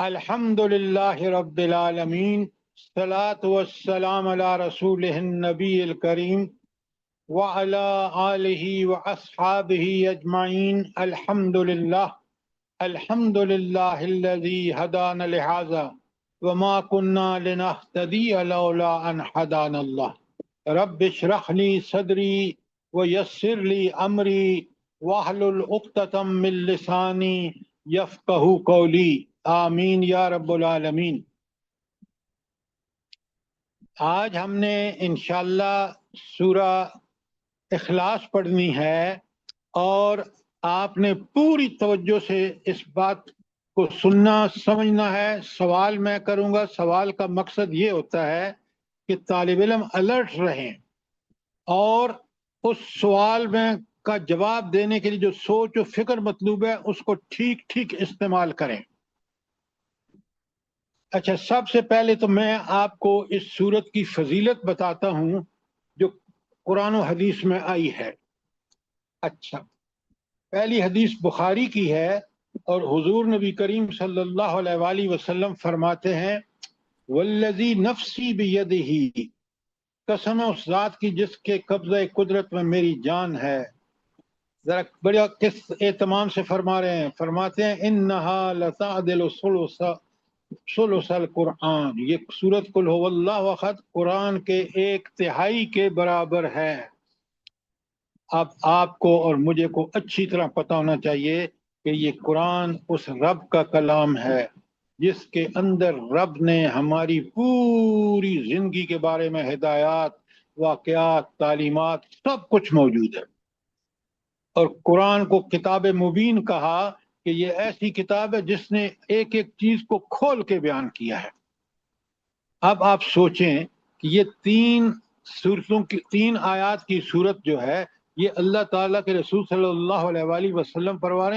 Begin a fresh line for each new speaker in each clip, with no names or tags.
الحمد للہ رب العالمین، الصلاۃ والسلام علی رسولہ النبی الکریم وعلی آلہ واصحابہ اجمعین۔ الحمد للہ الذی ہدانا لہذا وما کنا لنہتدی لولا ان ہدانا اللہ۔ رب اشرح لی صدری ویسر لی امری واحلل عقدۃ من لسانی یفقہوا قولی، آمین یا رب العالمین۔ آج ہم نے انشاءاللہ سورہ اخلاص پڑھنی ہے، اور آپ نے پوری توجہ سے اس بات کو سننا سمجھنا ہے۔ سوال میں کروں گا، سوال کا مقصد یہ ہوتا ہے کہ طالب علم الرٹ رہیں اور اس سوال میں کا جواب دینے کے لیے جو سوچ و فکر مطلوب ہے اس کو ٹھیک ٹھیک استعمال کریں۔ اچھا، سب سے پہلے تو میں آپ کو اس سورت کی فضیلت بتاتا ہوں جو قرآن و حدیث میں آئی ہے۔ اچھا، پہلی حدیث بخاری کی ہے، اور حضور نبی کریم صلی اللہ علیہ وآلہ وسلم فرماتے ہیں، والذی نفسی بیدہ، قسم ہے اس ذات کی جس کے قبضہ قدرت میں میری جان ہے۔ ذرا بڑا کس اہتمام سے فرما رہے ہیں، فرماتے ہیں انہا لتعدل ثلث القرآن، یہ سورت قل هو اللہ احد قرآن کے 1/3 کے برابر ہے۔ اب آپ کو اور مجھے کو اچھی طرح پتہ ہونا چاہیے کہ یہ قرآن اس رب کا کلام ہے جس کے اندر رب نے ہماری پوری زندگی کے بارے میں ہدایات، واقعات، تعلیمات سب کچھ موجود ہے۔ اور قرآن کو کتاب مبین کہا کہ یہ ایسی کتاب ہے جس نے ایک ایک چیز کو کھول کے بیان کیا ہے۔ اب آپ سوچیں کہ یہ 3 سورتوں کی 3 آیات کی صورت جو ہے، یہ اللہ تعالیٰ کے رسول صلی اللہ علیہ وآلہ وسلم فرما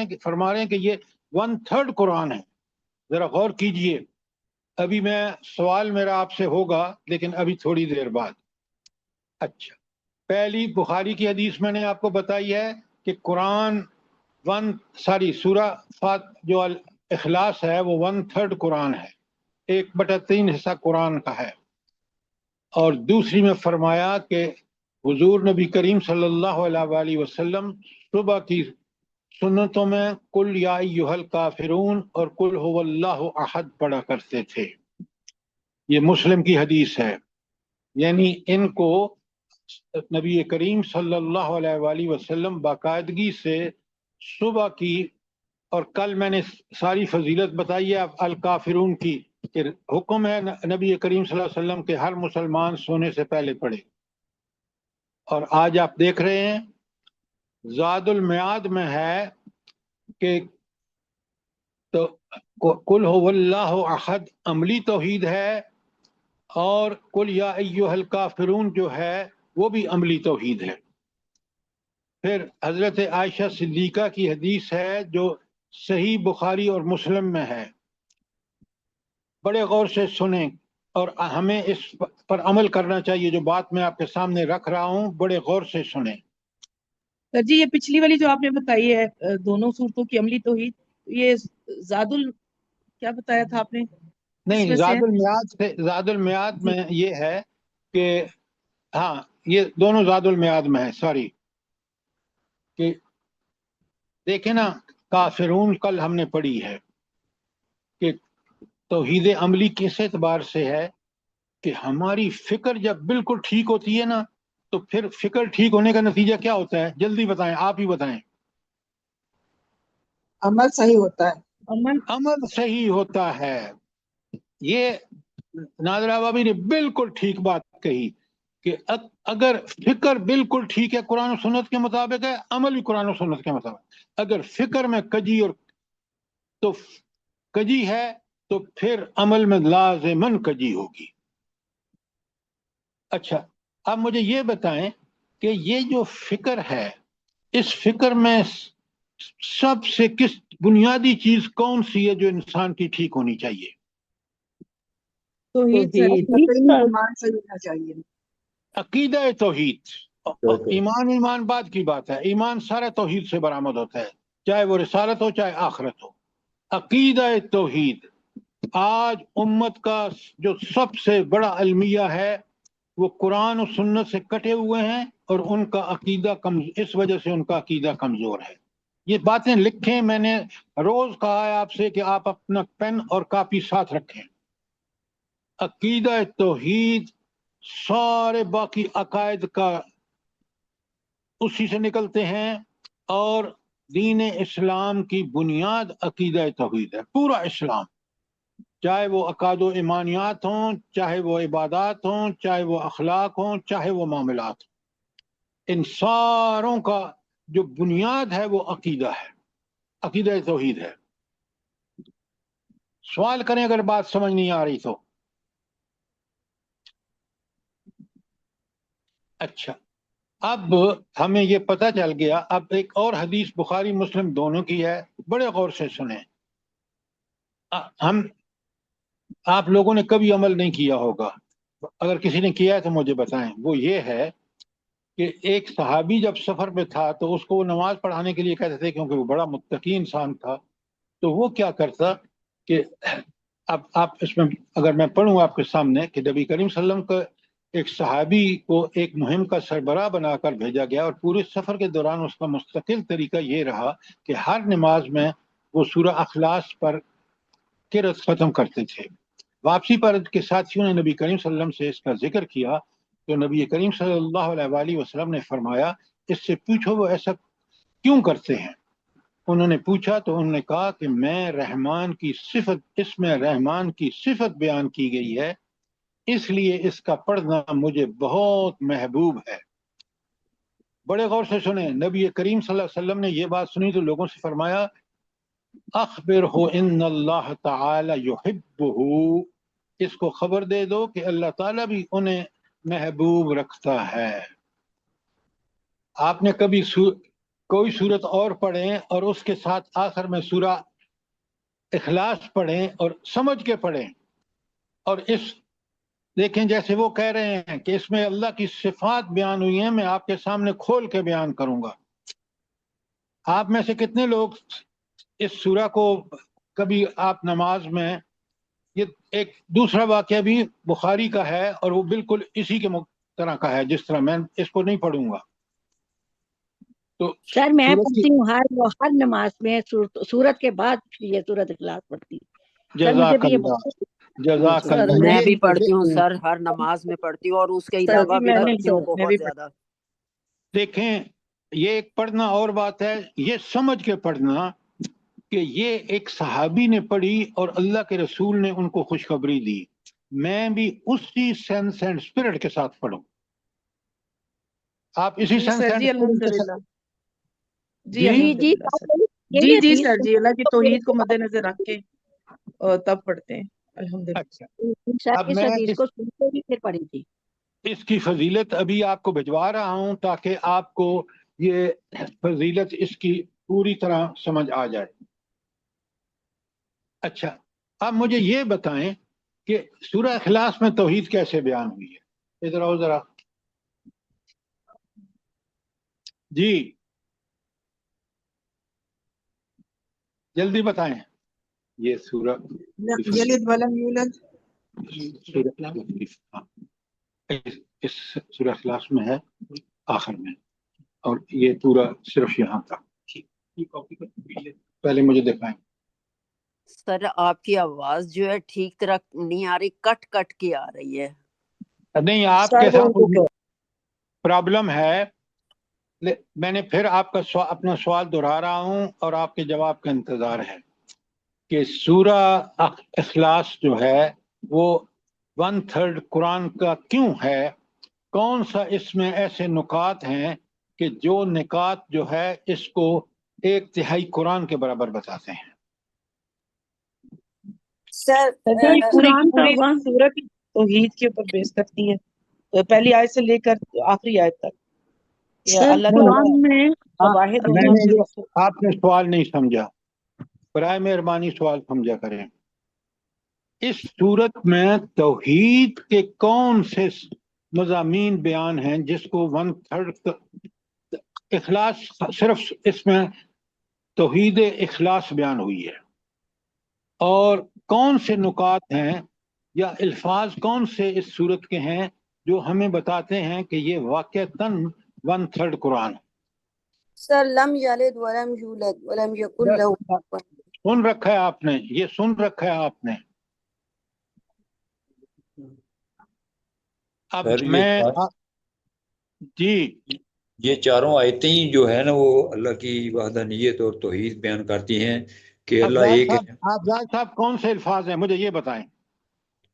رہے ہیں کہ یہ 1/3 قرآن ہے۔ ذرا غور کیجئے۔ ابھی میں سوال میرا آپ سے ہوگا لیکن ابھی تھوڑی دیر بعد۔ اچھا، پہلی بخاری کی حدیث میں نے آپ کو بتائی ہے کہ قرآن سورہ جو اخلاص ہے وہ 1/3 قرآن ہے، 1/3 حصہ قرآن کا ہے۔ اور دوسری میں فرمایا کہ حضور نبی کریم صلی اللہ علیہ وآلہ وسلم صبح کی سنتوں میں قل یا ایھا الکافرون اور قل ھو اللہ احد پڑھا کرتے تھے۔ یہ مسلم کی حدیث ہے، یعنی ان کو نبی کریم صلی اللہ علیہ وآلہ وسلم باقاعدگی سے صبح کی، اور کل میں نے ساری فضیلت بتائی ہے الکافرون کی، کہ حکم ہے نبی کریم صلی اللہ علیہ وسلم کے ہر مسلمان سونے سے پہلے پڑھے۔ اور آج آپ دیکھ رہے ہیں زاد المیعاد میں ہے کہ تو قل ھو اللہ احد عملی توحید ہے، اور قل یا ایھا الکافرون جو ہے وہ بھی عملی توحید ہے۔ پھر حضرت عائشہ صدیقہ کی حدیث ہے جو صحیح بخاری اور مسلم میں ہے، بڑے غور سے سنیں اور ہمیں اس پر عمل کرنا چاہیے۔ جو بات میں آپ کے سامنے رکھ رہا ہوں بڑے غور سے سنیں۔
سر جی، یہ پچھلی والی جو آپ نے بتائی ہے دونوں صورتوں کی عملی توحید، یہ کیا بتایا تھا آپ نے؟
نہیں، زاد المیعاد میں یہ ہے کہ ہاں، یہ دونوں زاد المیعاد میں ہے، سوری۔ کہ دیکھیں نا، کافرون کل ہم نے پڑھی ہے کہ توحید عملی کس اعتبار سے ہے کہ ہماری فکر جب بالکل ٹھیک ہوتی ہے نا تو پھر فکر ٹھیک ہونے کا نتیجہ کیا ہوتا ہے؟ جلدی بتائیں، آپ ہی بتائیں۔
عمل صحیح ہوتا ہے۔
عمل صحیح ہوتا ہے۔ یہ نادرہ بابی نے بالکل ٹھیک بات کہی کہ اگر فکر بالکل ٹھیک ہے، قرآن و سنت کے مطابق ہے، عمل بھی قرآن و سنت کے مطابق۔ اگر فکر میں کجی ہے تو پھر عمل میں لازماً کجی ہوگی۔ اچھا، اب مجھے یہ بتائیں کہ یہ جو فکر ہے، اس فکر میں سب سے بنیادی چیز کون سی ہے جو انسان کی ٹھیک ہونی چاہیے؟
ایمان صحیح ہونا چاہیے،
عقیدہ توحید۔ ایمان بعد کی بات ہے، ایمان سارا توحید سے برآمد ہوتا ہے، چاہے وہ رسالت ہو چاہے آخرت ہو۔ عقیدہ توحید آج امت کا جو سب سے بڑا المیہ ہے وہ قرآن و سنت سے کٹے ہوئے ہیں، اور ان کا عقیدہ اس وجہ سے ان کا عقیدہ کمزور ہے۔ یہ باتیں لکھیں، میں نے روز کہا ہے آپ سے کہ آپ اپنا پین اور کاپی ساتھ رکھیں۔ عقیدہ توحید سارے باقی عقائد کا اسی سے نکلتے ہیں، اور دین اسلام کی بنیاد عقیدہ توحید ہے۔ پورا اسلام، چاہے وہ عقائد و ایمانیات ہوں، چاہے وہ عبادات ہوں، چاہے وہ اخلاق ہوں، چاہے وہ معاملات ہوں، ان ساروں کا جو بنیاد ہے وہ عقیدہ ہے، عقیدہ توحید ہے۔ سوال کریں اگر بات سمجھ نہیں آ رہی تو۔ اچھا، اب ہمیں یہ پتہ چل گیا۔ اب ایک اور حدیث بخاری مسلم دونوں کی ہے، بڑے غور سے سنیں۔ آپ لوگوں نے کبھی عمل نہیں کیا ہوگا، اگر کسی نے کیا ہے تو مجھے بتائیں۔ وہ یہ ہے کہ ایک صحابی جب سفر میں تھا تو اس کو وہ نماز پڑھانے کے لیے کہتے تھے، کیونکہ وہ بڑا متقی انسان تھا۔ تو وہ کیا کرتا کہ اب آپ اس میں اگر میں پڑھوں آپ کے سامنے کہ نبی کریم صلی اللہ علیہ وسلم کا ایک صحابی کو ایک مہم کا سربراہ بنا کر بھیجا گیا، اور پورے سفر کے دوران اس کا مستقل طریقہ یہ رہا کہ ہر نماز میں وہ سورہ اخلاص پر قرأت ختم کرتے تھے۔ واپسی پر کے ساتھیوں نے نبی کریم صلی اللہ علیہ وسلم سے اس کا ذکر کیا تو نبی کریم صلی اللہ علیہ وآلہ وسلم نے فرمایا، اس سے پوچھو وہ ایسا کیوں کرتے ہیں۔ انہوں نے پوچھا تو انہوں نے کہا کہ اس میں رحمان کی صفت بیان کی گئی ہے، اس لیے اس کا پڑھنا مجھے بہت محبوب ہے۔ بڑے غور سے سنیں، نبی کریم صلی اللہ علیہ وسلم نے یہ بات سنی تو لوگوں سے فرمایا، اخبرہ ان اللہ تعالی یحبہ، اس کو خبر دے دو کہ اللہ تعالیٰ بھی انہیں محبوب رکھتا ہے۔ آپ نے کبھی کوئی صورت اور پڑھیں اور اس کے ساتھ آخر میں سورہ اخلاص پڑھیں اور سمجھ کے پڑھیں، اور اس دیکھیں جیسے وہ کہہ رہے ہیں کہ اس میں اللہ کی صفات بیان ہوئی ہیں، میں آپ کے سامنے کھول کے بیان کروں گا۔ آپ میں سے کتنے لوگ اس سورہ کو کبھی آپ نماز میں، یہ ایک دوسرا واقعہ بھی بخاری کا ہے اور وہ بالکل اسی کے طرح کا ہے جس طرح میں اس کو نہیں پڑھوں گا۔ تو
سر میں پڑھتی ہوں ہر نماز میں سورت کے بعد یہ سورت اخلاص پڑھتی ہوں۔ سر مجھے بھی یہ
جزاک
سر
اللہ۔
میں بھی پڑھتی ہوں سر، ہر نماز میں پڑھتی ہوں، اور اس کے علاوہ بھی پڑھتی ہوں بہت زیادہ۔
دیکھیں یہ ایک پڑھنا اور بات ہے، یہ سمجھ کے پڑھنا کہ یہ ایک صحابی نے پڑھی اور اللہ کے رسول نے ان کو خوشخبری دی، میں بھی اسی سینس اینڈ اسپرٹ کے ساتھ پڑھوں۔ آپ اسی سینس اینڈ
الحمدللہ
جی
جی جی سر جی، اللہ کی توحید کو مد نظر رکھ کے تب پڑھتے ہیں الحمدللہ۔
اچھا، اب میں
اس کو سنتے ہی پھر پڑھی تھی،
اس کی فضیلت ابھی آپ کو بھجوا رہا ہوں تاکہ آپ کو یہ فضیلت اس کی پوری طرح سمجھ آ جائے۔ اچھا، اب مجھے یہ بتائیں کہ سورہ اخلاص میں توحید کیسے بیان ہوئی ہے؟ ادھر آؤ ذرا جی، جلدی بتائیں۔ یہ سورہ
یلد ولم یولد،
اس سورہ اخلاص میں ہے آخر میں، اور یہ پورا صرف یہاں تھا۔ پہلے مجھے دکھائیں۔
سر آپ کی آواز جو ہے ٹھیک طرح نہیں آ رہی، کٹ کٹ کے آ رہی ہے۔
نہیں، آپ کے ساتھ پرابلم ہے، میں نے پھر آپ کا اپنا سوال دہرا رہا ہوں اور آپ کے جواب کا انتظار ہے کہ سورہ اخلاص جو ہے وہ 1/3 قرآن کا کیوں ہے؟ کون سا اس میں ایسے نکات ہیں کہ جو نکات جو ہے اس کو 1/3 قرآن کے برابر بتاتے ہیں؟
سر پوری سورت توحید کے اوپر بیس کرتی ہے، تو پہلی آیت سے لے کر آخری آیت تک اللہ
قرآن میں
آپ نے سوال نہیں سمجھا، برائے مہربانی سوال سمجھا کریں۔ اس صورت میں توحید کے کون سے مضامین بیان ہیں جس کو 1/3 اخلاص، صرف اس میں توحید اخلاص بیان ہوئی ہے؟ اور کون سے نکات ہیں یا الفاظ کون سے اس صورت کے ہیں جو ہمیں بتاتے ہیں کہ یہ واقعتاً 1/3 قرآن ہے؟
سر لم یلد ولم یولد ولم یکن
بس
لہ کفوا احد۔
سن رکھا ہے آپ نے، یہ سن رکھا ہے آپ نے۔ اب
سر
میں جی
یہ چاروں آیتیں ہی جو ہے نا وہ اللہ کی وحدانیت اور توحید بیان کرتی ہیں کہ اللہ ایک ہے،
آپ زاہد صاحب کون سے الفاظ ہیں مجھے یہ بتائیں؟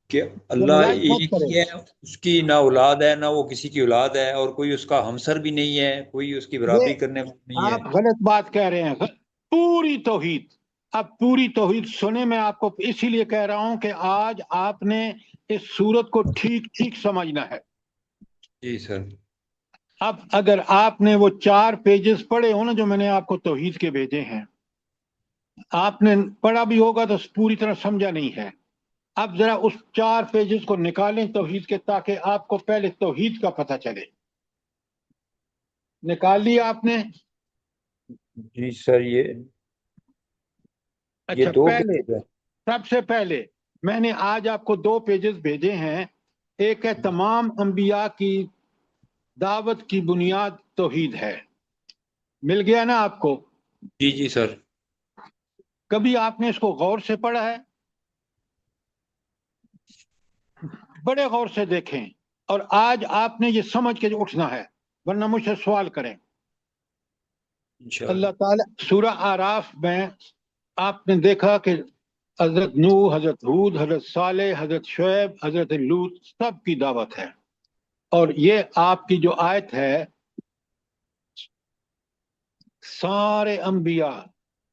کہ
یہ
اللہ
ملائک مت
ایک
کریں۔
ہی ہے، اس کی نہ اولاد ہے نہ وہ کسی کی اولاد ہے، اور کوئی اس کا ہمسر بھی نہیں ہے، کوئی اس کی برابری
یہ
کرنے والا نہیں ہے۔
آپ غلط بات کہہ رہے ہیں، پوری توحید۔ اب پوری توحید سنے، میں آپ کو اسی لیے کہہ رہا ہوں کہ آج آپ نے اس صورت کو ٹھیک ٹھیک سمجھنا ہے۔
جی سر۔
اب اگر آپ نے وہ 4 پیجز پڑھے ہو نا جو میں نے آپ کو توحید کے بھیجے ہیں، آپ نے پڑھا بھی ہوگا تو پوری طرح سمجھا نہیں ہے۔ اب ذرا اس 4 پیجز کو نکالیں توحید کے، تاکہ آپ کو پہلے توحید کا پتہ چلے۔ نکال لیا آپ نے؟
جی سر، یہ
اچھا،
دو
پہلے
پیج ہے۔
سب سے پہلے میں نے آج آپ کو 2 پیجز بھیجے ہیں۔ ایک ہے تمام انبیاء کی دعوت کی بنیاد توحید ہے، مل گیا نا آپ کو؟
جی جی سر۔
کبھی آپ نے اس کو غور سے پڑھا ہے؟ بڑے غور سے دیکھیں، اور آج آپ نے یہ سمجھ کے اٹھنا ہے، ورنہ مجھ سے سوال کریں۔
انشاءاللہ۔
اللہ تعالیٰ سورہ آراف میں آپ نے دیکھا کہ حضرت نوح، حضرت ہود، حضرت صالح، حضرت شعیب، حضرت لوط سب کی دعوت ہے۔ اور یہ آپ کی جو آیت ہے، سارے انبیاء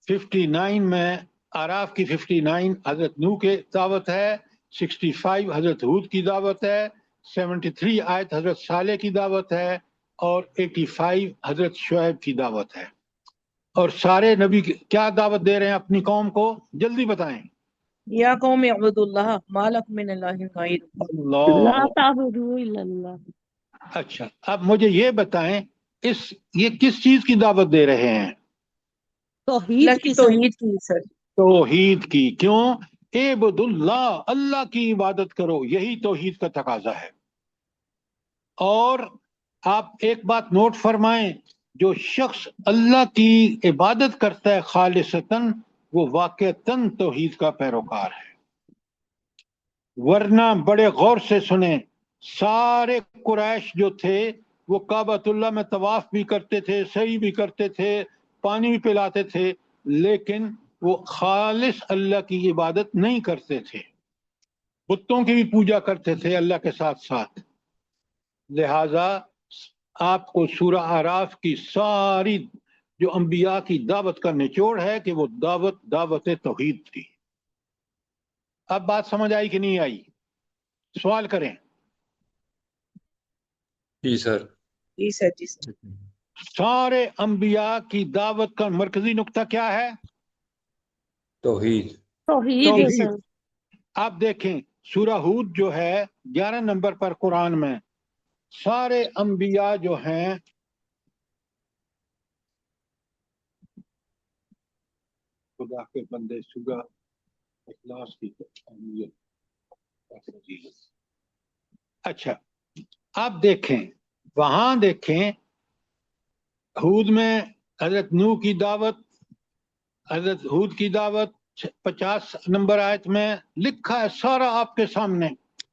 59 میں، آراف کی 59 حضرت نوح کے دعوت ہے، 65 حضرت ہود کی دعوت ہے، 73 آیت حضرت صالح کی دعوت ہے، اور 85 حضرت شعیب کی دعوت ہے۔ اور سارے نبی کیا دعوت دے رہے ہیں اپنی قوم کو؟ جلدی بتائیں۔
یا قوم اعبدوا اللہ ما لکم من الہ غیر۔
لا
اللہ۔
تعبدوا الا اللہ۔
اچھا، اب مجھے یہ بتائیں، یہ کس چیز کی دعوت دے رہے ہیں؟
توحید
اللہ کی
کی سر۔
توحید کی سر۔
توحید کی۔ کیوں؟ اعبدوا اللہ، اللہ کی عبادت کرو، یہی توحید کا تقاضا ہے۔ اور آپ ایک بات نوٹ فرمائیں، جو شخص اللہ کی عبادت کرتا ہے خالصتاً، وہ واقعتاً توحید کا پیروکار ہے۔ ورنہ بڑے غور سے سنیں، سارے قریش جو تھے وہ کعبۃ اللہ میں طواف بھی کرتے تھے، سعی بھی کرتے تھے، پانی بھی پلاتے تھے، لیکن وہ خالص اللہ کی عبادت نہیں کرتے تھے، بتوں کی بھی پوجا کرتے تھے اللہ کے ساتھ ساتھ۔ لہذا آپ کو سورہ اعراف کی ساری جو انبیاء کی دعوت کا نچوڑ ہے کہ وہ دعوت توحید تھی۔ اب بات سمجھ آئی کہ نہیں آئی؟ سوال کریں۔
جی سر۔
جی سر، جی سر۔
سارے انبیاء کی دعوت کا مرکزی نقطہ کیا ہے؟
توحید۔
توحید ہے سر۔
آپ دیکھیں سورہ ہود جو ہے 11 نمبر پر قرآن میں، سارے انبیاء جو ہیں خدا کے بندے، سورہ اخلاص کی اہمیت۔ اچھا، آپ دیکھیں، وہاں دیکھیں ہود میں حضرت نوح کی دعوت، حضرت ہود کی دعوت 50 نمبر آیت میں لکھا ہے سارا آپ کے سامنے۔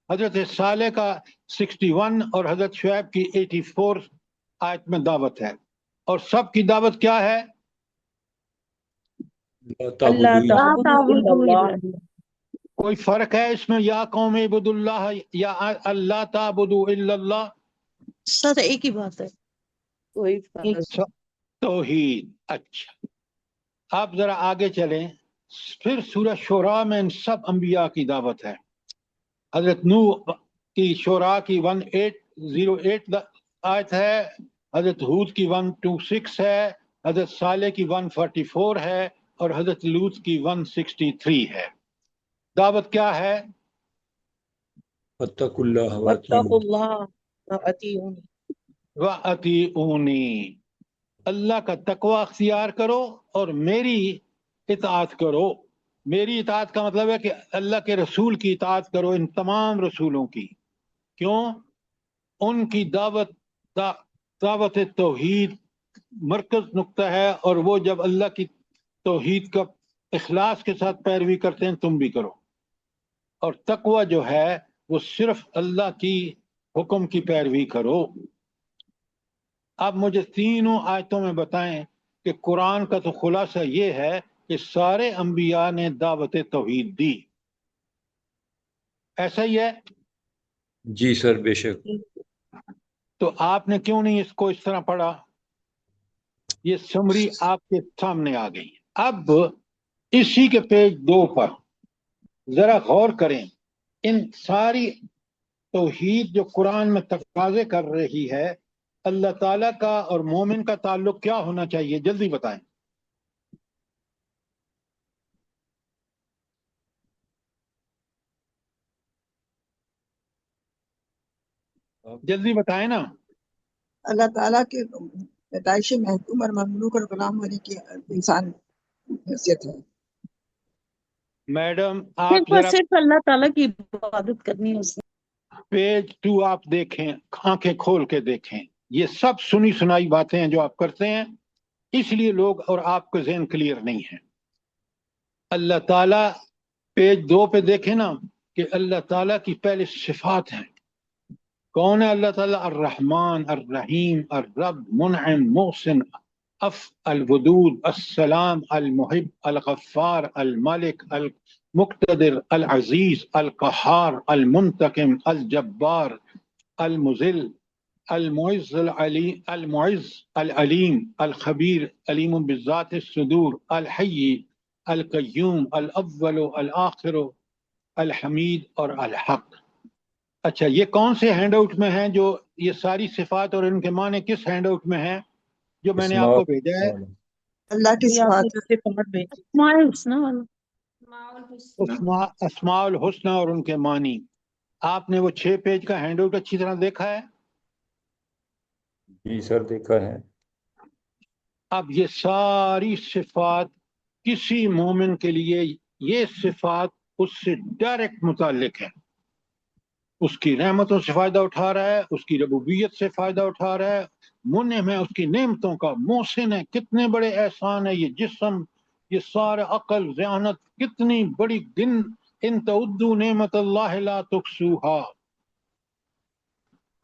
حضرت صالح کا 61 اور حضرت شعیب کی 84 آیت میں دعوت ہے، اور سب کی دعوت کیا ہے؟
اللہ
لا
لا
تعبدوا الا
تعبدوا
اللہ۔
الا اللہ۔
کوئی فرق ہے اس میں؟ یا قوم اعبدوا اللہ یا اللہ تعبدوا الا اللہ؟
سر ایک ہی بات ہے۔
کوئی فرق۔
توحید۔ اچھا، آپ ذرا آگے چلیں، پھر سورہ شعراء میں ان سب انبیاء کی دعوت ہے۔ حضرت نوح کی شعراء کی 1808 آیت ہے، حضرت ہود کی 126 ہے، حضرت صالح کی 144 ہے، اور حضرت لوط کی 163 ہے۔ دعوت کیا ہے؟
واتقوا اللہ
واتقوا اللہ واطیعون۔
وَأَطِیعُونِی، اللہ کا تقوی اختیار کرو اور میری اطاعت کرو۔ میری اطاعت کا مطلب ہے کہ اللہ کے رسول کی اطاعت کرو، ان تمام رسولوں کی. کیوں؟ ان کی دعوت توحید مرکز نقطہ ہے، اور وہ جب اللہ کی توحید کا اخلاص کے ساتھ پیروی کرتے ہیں تم بھی کرو. اور تقوی جو ہے وہ صرف اللہ کی حکم کی پیروی کرو. اب مجھے تینوں آیتوں میں بتائیں کہ قرآن کا تو خلاصہ یہ ہے کہ سارے انبیاء نے دعوت توحید دی. ایسا ہی ہے؟
جی سر بے شک.
تو آپ نے کیوں نہیں اس کو اس طرح پڑھا؟ یہ سمری آپ کے سامنے آ گئی. اب اسی کے پیج 2 پر ذرا غور کریں. ان ساری توحید جو قرآن میں تقاضے کر رہی ہے، اللہ تعالیٰ کا اور مومن کا تعلق کیا ہونا چاہیے؟ جلدی بتائیں. جلدی بتائیں نا.
اللہ تعالیٰ کے پیدائش محکوم اور مملوک اور غلام ہونے کی انسان حیثیت ہے.
میڈم آپ ذرا
صرف اللہ تعالیٰ کی عبادت کرنی ہے. اس
پیج 2 آپ دیکھیں، آنکھیں کھول کے دیکھیں. یہ سب سنی سنائی باتیں ہیں جو آپ کرتے ہیں، اس لیے لوگ اور آپ کا ذہن کلیئر نہیں ہے. اللہ تعالیٰ پیج 2 پہ دیکھیں نا کہ اللہ تعالیٰ کی پہلے صفات ہیں. کون ہے اللہ تعالیٰ؟ الرحمن، الرحیم، الرب، منعم، محسن، الودود، السلام، المحب، الغفار، الملک، المقتدر، العزیز، القہار، المنتقم، الجبار، المذل، المعز، العلیم، الخبیر، علیم بالذات الصدور، الحی، القیوم، الاول، الآخر، الحمید اور الحق. اچھا، یہ کون سے ہینڈ آؤٹ میں ہیں جو یہ ساری صفات اور ان کے معنی کس ہینڈ آؤٹ میں ہیں جو میں نے آپ کو بھیجا ہے؟
اللہ کی صفات،
اسماء الحسنہ اور ان کے معنی. آپ نے وہ 6 پیج کا ہینڈ آؤٹ اچھی طرح دیکھا ہے؟
جی سر دیکھا ہے.
اب یہ ساری صفات کسی مومن کے لیے، یہ صفات اس سے ڈائریکٹ متعلق ہے. اس کی رحمتوں سے فائدہ اٹھا رہا ہے، اس کی ربوبیت سے فائدہ اٹھا رہا ہے، منعم ہے اس کی نعمتوں کا، محسن ہے، کتنے بڑے احسان ہے، یہ جسم، یہ سارا عقل، ذہانت، کتنی بڑی ان تعدوا نعمت اللہ لا تحصوها.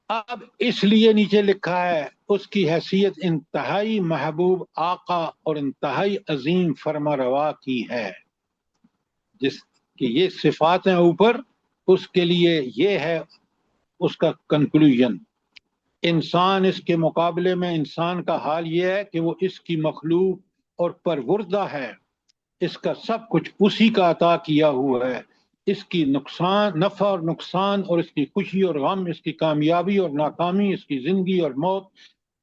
اب اس لیے نیچے لکھا ہے اس کی حیثیت انتہائی محبوب آقا اور انتہائی عظیم فرما روا کی ہے. جس کی یہ صفات ہیں اوپر، اس کے لیے یہ ہے اس کا کنکلوژن. انسان اس کے مقابلے میں، انسان کا حال یہ ہے کہ وہ اس کی مخلوق اور پروردہ ہے. اس کا سب کچھ اسی کا عطا کیا ہوا ہے. اس کی نقصان، نفع اور نقصان، اور اس کی خوشی اور غم، اس کی کامیابی اور ناکامی، اس کی زندگی اور موت،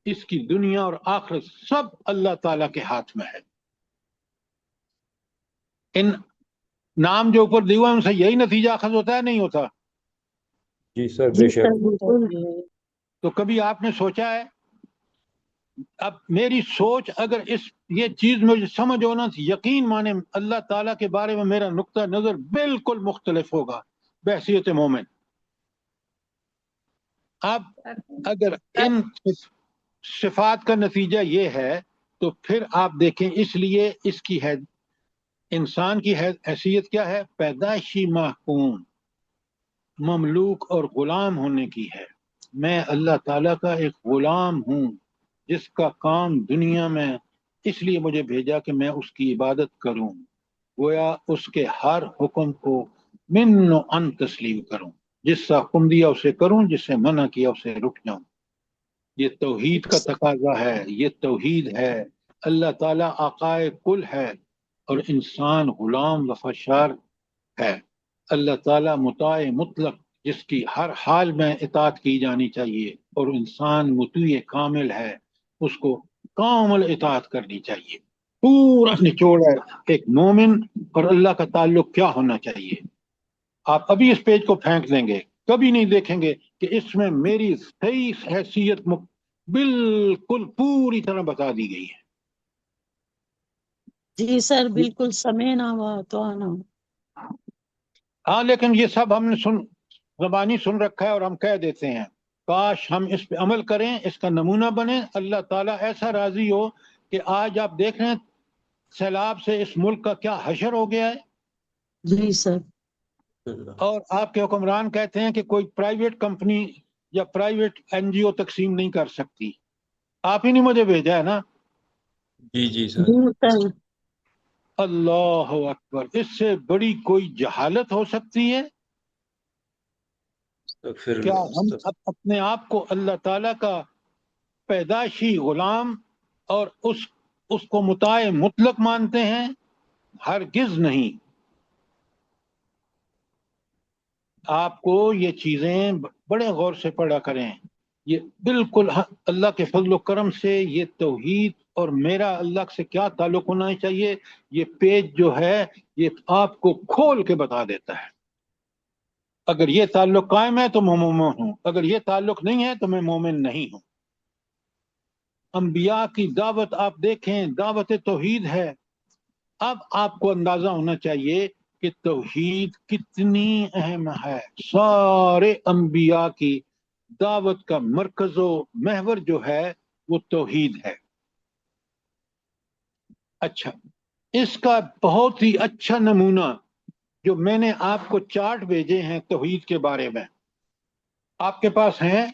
اس کی دنیا اور آخرت، سب اللہ تعالیٰ کے ہاتھ میں ہے. ان نام جو اوپر دیا ان سے یہی نتیجہ اخذ ہوتا ہے نہیں ہوتا؟
جی سر بے شک.
تو کبھی آپ نے سوچا ہے؟ اب میری سوچ اگر یہ چیز مجھے سمجھ ہونا، یقین مانے اللہ تعالیٰ کے بارے میں میرا نقطہ نظر بالکل مختلف ہوگا بحیثیت مومن. اب اگر ان صفات کا نتیجہ یہ ہے تو پھر آپ دیکھیں، اس لیے اس کی انسان کی حیثیت کیا ہے؟ پیدائشی محکوم، مملوک اور غلام ہونے کی ہے. میں اللہ تعالیٰ کا ایک غلام ہوں جس کا کام دنیا میں اس لیے مجھے بھیجا کہ میں اس کی عبادت کروں، گویا اس کے ہر حکم کو من و ان تسلیم کروں. جس سے حکم دیا اسے کروں، جس سے منع کیا اسے رک جاؤں. یہ توحید کا تقاضا ہے، یہ توحید ہے. اللہ تعالیٰ آقائے کل ہے اور انسان غلام و فشار ہے. اللہ تعالیٰ مطاع مطلق جس کی ہر حال میں اطاعت کی جانی چاہیے، اور انسان مطیع کامل ہے، اس کو کامل اطاعت کرنی چاہیے. پورا نچوڑ ہے ایک مومن اور اللہ کا تعلق کیا ہونا چاہیے. آپ ابھی اس پیج کو پھینک دیں گے، کبھی نہیں دیکھیں گے کہ اس میں میری صحیح حیثیت بالکل پوری طرح بتا دی گئی ہے.
جی سر بالکل سمینا و اطعنا.
ہاں لیکن یہ سب ہم نے زبانی سن رکھا ہے اور ہم کہہ دیتے ہیں. کاش ہم اس پہ عمل کریں، اس کا نمونہ بنے. اللہ تعالیٰ ایسا راضی ہو کہ آج آپ دیکھ رہے ہیں سیلاب سے اس ملک کا کیا حشر ہو گیا ہے.
جی سر.
اور آپ کے حکمران کہتے ہیں کہ کوئی پرائیویٹ کمپنی یا پرائیویٹ این جی او تقسیم نہیں کر سکتی. آپ ہی نے مجھے بھیجا ہے نا.
جی جی سر.
جی سر.
اللہ اکبر، اس سے بڑی کوئی جہالت ہو سکتی ہے؟ کیا ہم اپنے آپ کو اللہ تعالیٰ کا پیدائشی غلام اور اس کو مطاع مطلق مانتے ہیں؟ ہرگز نہیں. آپ کو یہ چیزیں بڑے غور سے پڑھا کریں. یہ بالکل اللہ کے فضل و کرم سے یہ توحید اور میرا اللہ سے کیا تعلق ہونا چاہیے، یہ پیج جو ہے یہ آپ کو کھول کے بتا دیتا ہے. اگر یہ تعلق قائم ہے تو میں مومن ہوں، اگر یہ تعلق نہیں ہے تو میں مومن نہیں ہوں. انبیاء کی دعوت آپ دیکھیں، دعوت توحید ہے. اب آپ کو اندازہ ہونا چاہیے کہ توحید کتنی اہم ہے. سارے انبیاء کی دعوت کا مرکز و محور جو ہے وہ توحید ہے. اچھا، اس کا بہت ہی اچھا نمونہ جو میں نے آپ کو چارٹ بھیجے ہیں توحید کے بارے میں، آپ کے پاس ہیں؟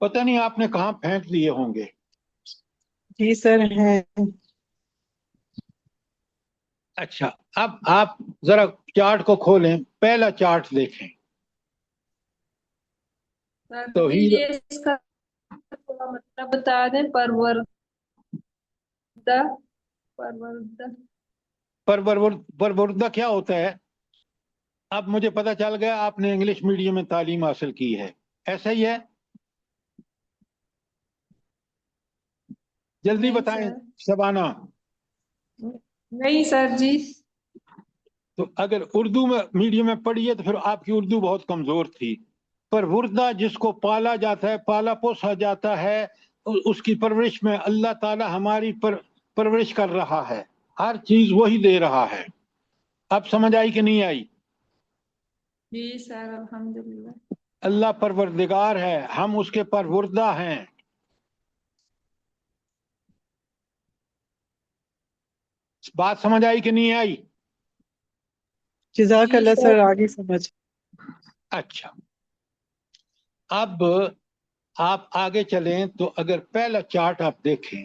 پتہ نہیں آپ نے کہاں پھینک دیے ہوں گے.
جی سر ہے.
اچھا، اب آپ ذرا چارٹ کو کھولیں، پہلا چارٹ دیکھیں. توحید
اس کا تھوڑا مطلب بتا دیں.
پروردہ کیا ہوتا ہے؟ اب مجھے پتہ چل گیا آپ نے انگلش میڈیم میں تعلیم حاصل کی ہے، ایسا ہی ہے؟ جلدی بتائیں شبانہ.
نہیں سر جی.
تو اگر اردو میں میڈیم میں پڑھی ہے تو پھر آپ کی اردو بہت کمزور تھی. پروردہ جس کو پالا جاتا ہے، پالا پوسا جاتا ہے، اس کی پرورش میں اللہ تعالی ہماری پرورش کر رہا ہے. ہر چیز وہی دے رہا ہے. اب سمجھ آئی کہ نہیں آئی؟
جی سر الحمدللہ.
اللہ پروردگار ہے، ہم اس کے پروردہ ہیں. بات سمجھ آئی کہ نہیں آئی؟
جزاک اللہ سر، آگے سمجھ.
اچھا، اب آپ آگے چلیں تو اگر پہلا چارٹ آپ دیکھیں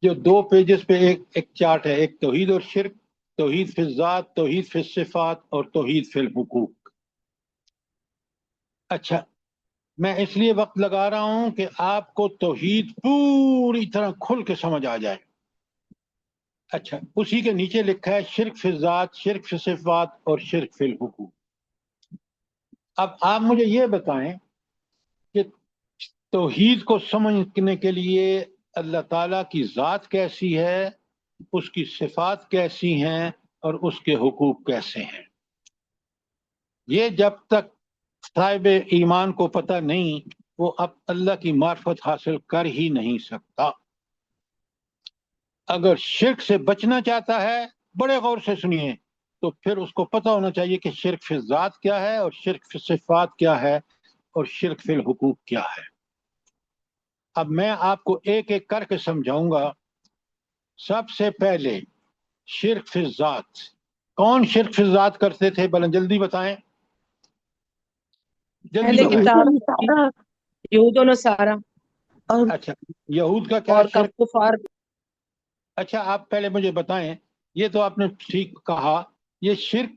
جو 2 پیجز پہ ایک چارٹ ہے، ایک توحید اور شرک، توحید فی الذات، توحید فی الصفات اور توحید فی الحقوق. اچھا، میں اس لیے وقت لگا رہا ہوں کہ آپ کو توحید پوری طرح کھل کے سمجھ آ جائے. اچھا، اسی کے نیچے لکھا ہے شرک فی الذات، شرک فی الصفات اور شرک فی الحقوق. اب آپ مجھے یہ بتائیں کہ توحید کو سمجھنے کے لیے اللہ تعالیٰ کی ذات کیسی ہے، اس کی صفات کیسی ہیں اور اس کے حقوق کیسے ہیں. یہ جب تک صاحب ایمان کو پتہ نہیں وہ اب اللہ کی معرفت حاصل کر ہی نہیں سکتا. اگر شرک سے بچنا چاہتا ہے، بڑے غور سے سنیے، تو پھر اس کو پتہ ہونا چاہیے کہ شرک فی الذات کیا ہے اور شرک فی صفات کیا ہے اور شرک فی الحقوق کیا ہے. اب میں آپ کو ایک ایک کر کے سمجھاؤں گا. سب سے پہلے شرک فی الذات. کون شرک فی الذات کرتے تھے؟ بلند جلدی بتائیں، جلدی بتائیں.
یہود و نصارہ.
اچھا، یہود کا کیا
اور
شرک؟
کفار.
اچھا، آپ پہلے مجھے بتائیں، یہ تو آپ نے ٹھیک کہا، یہ شرک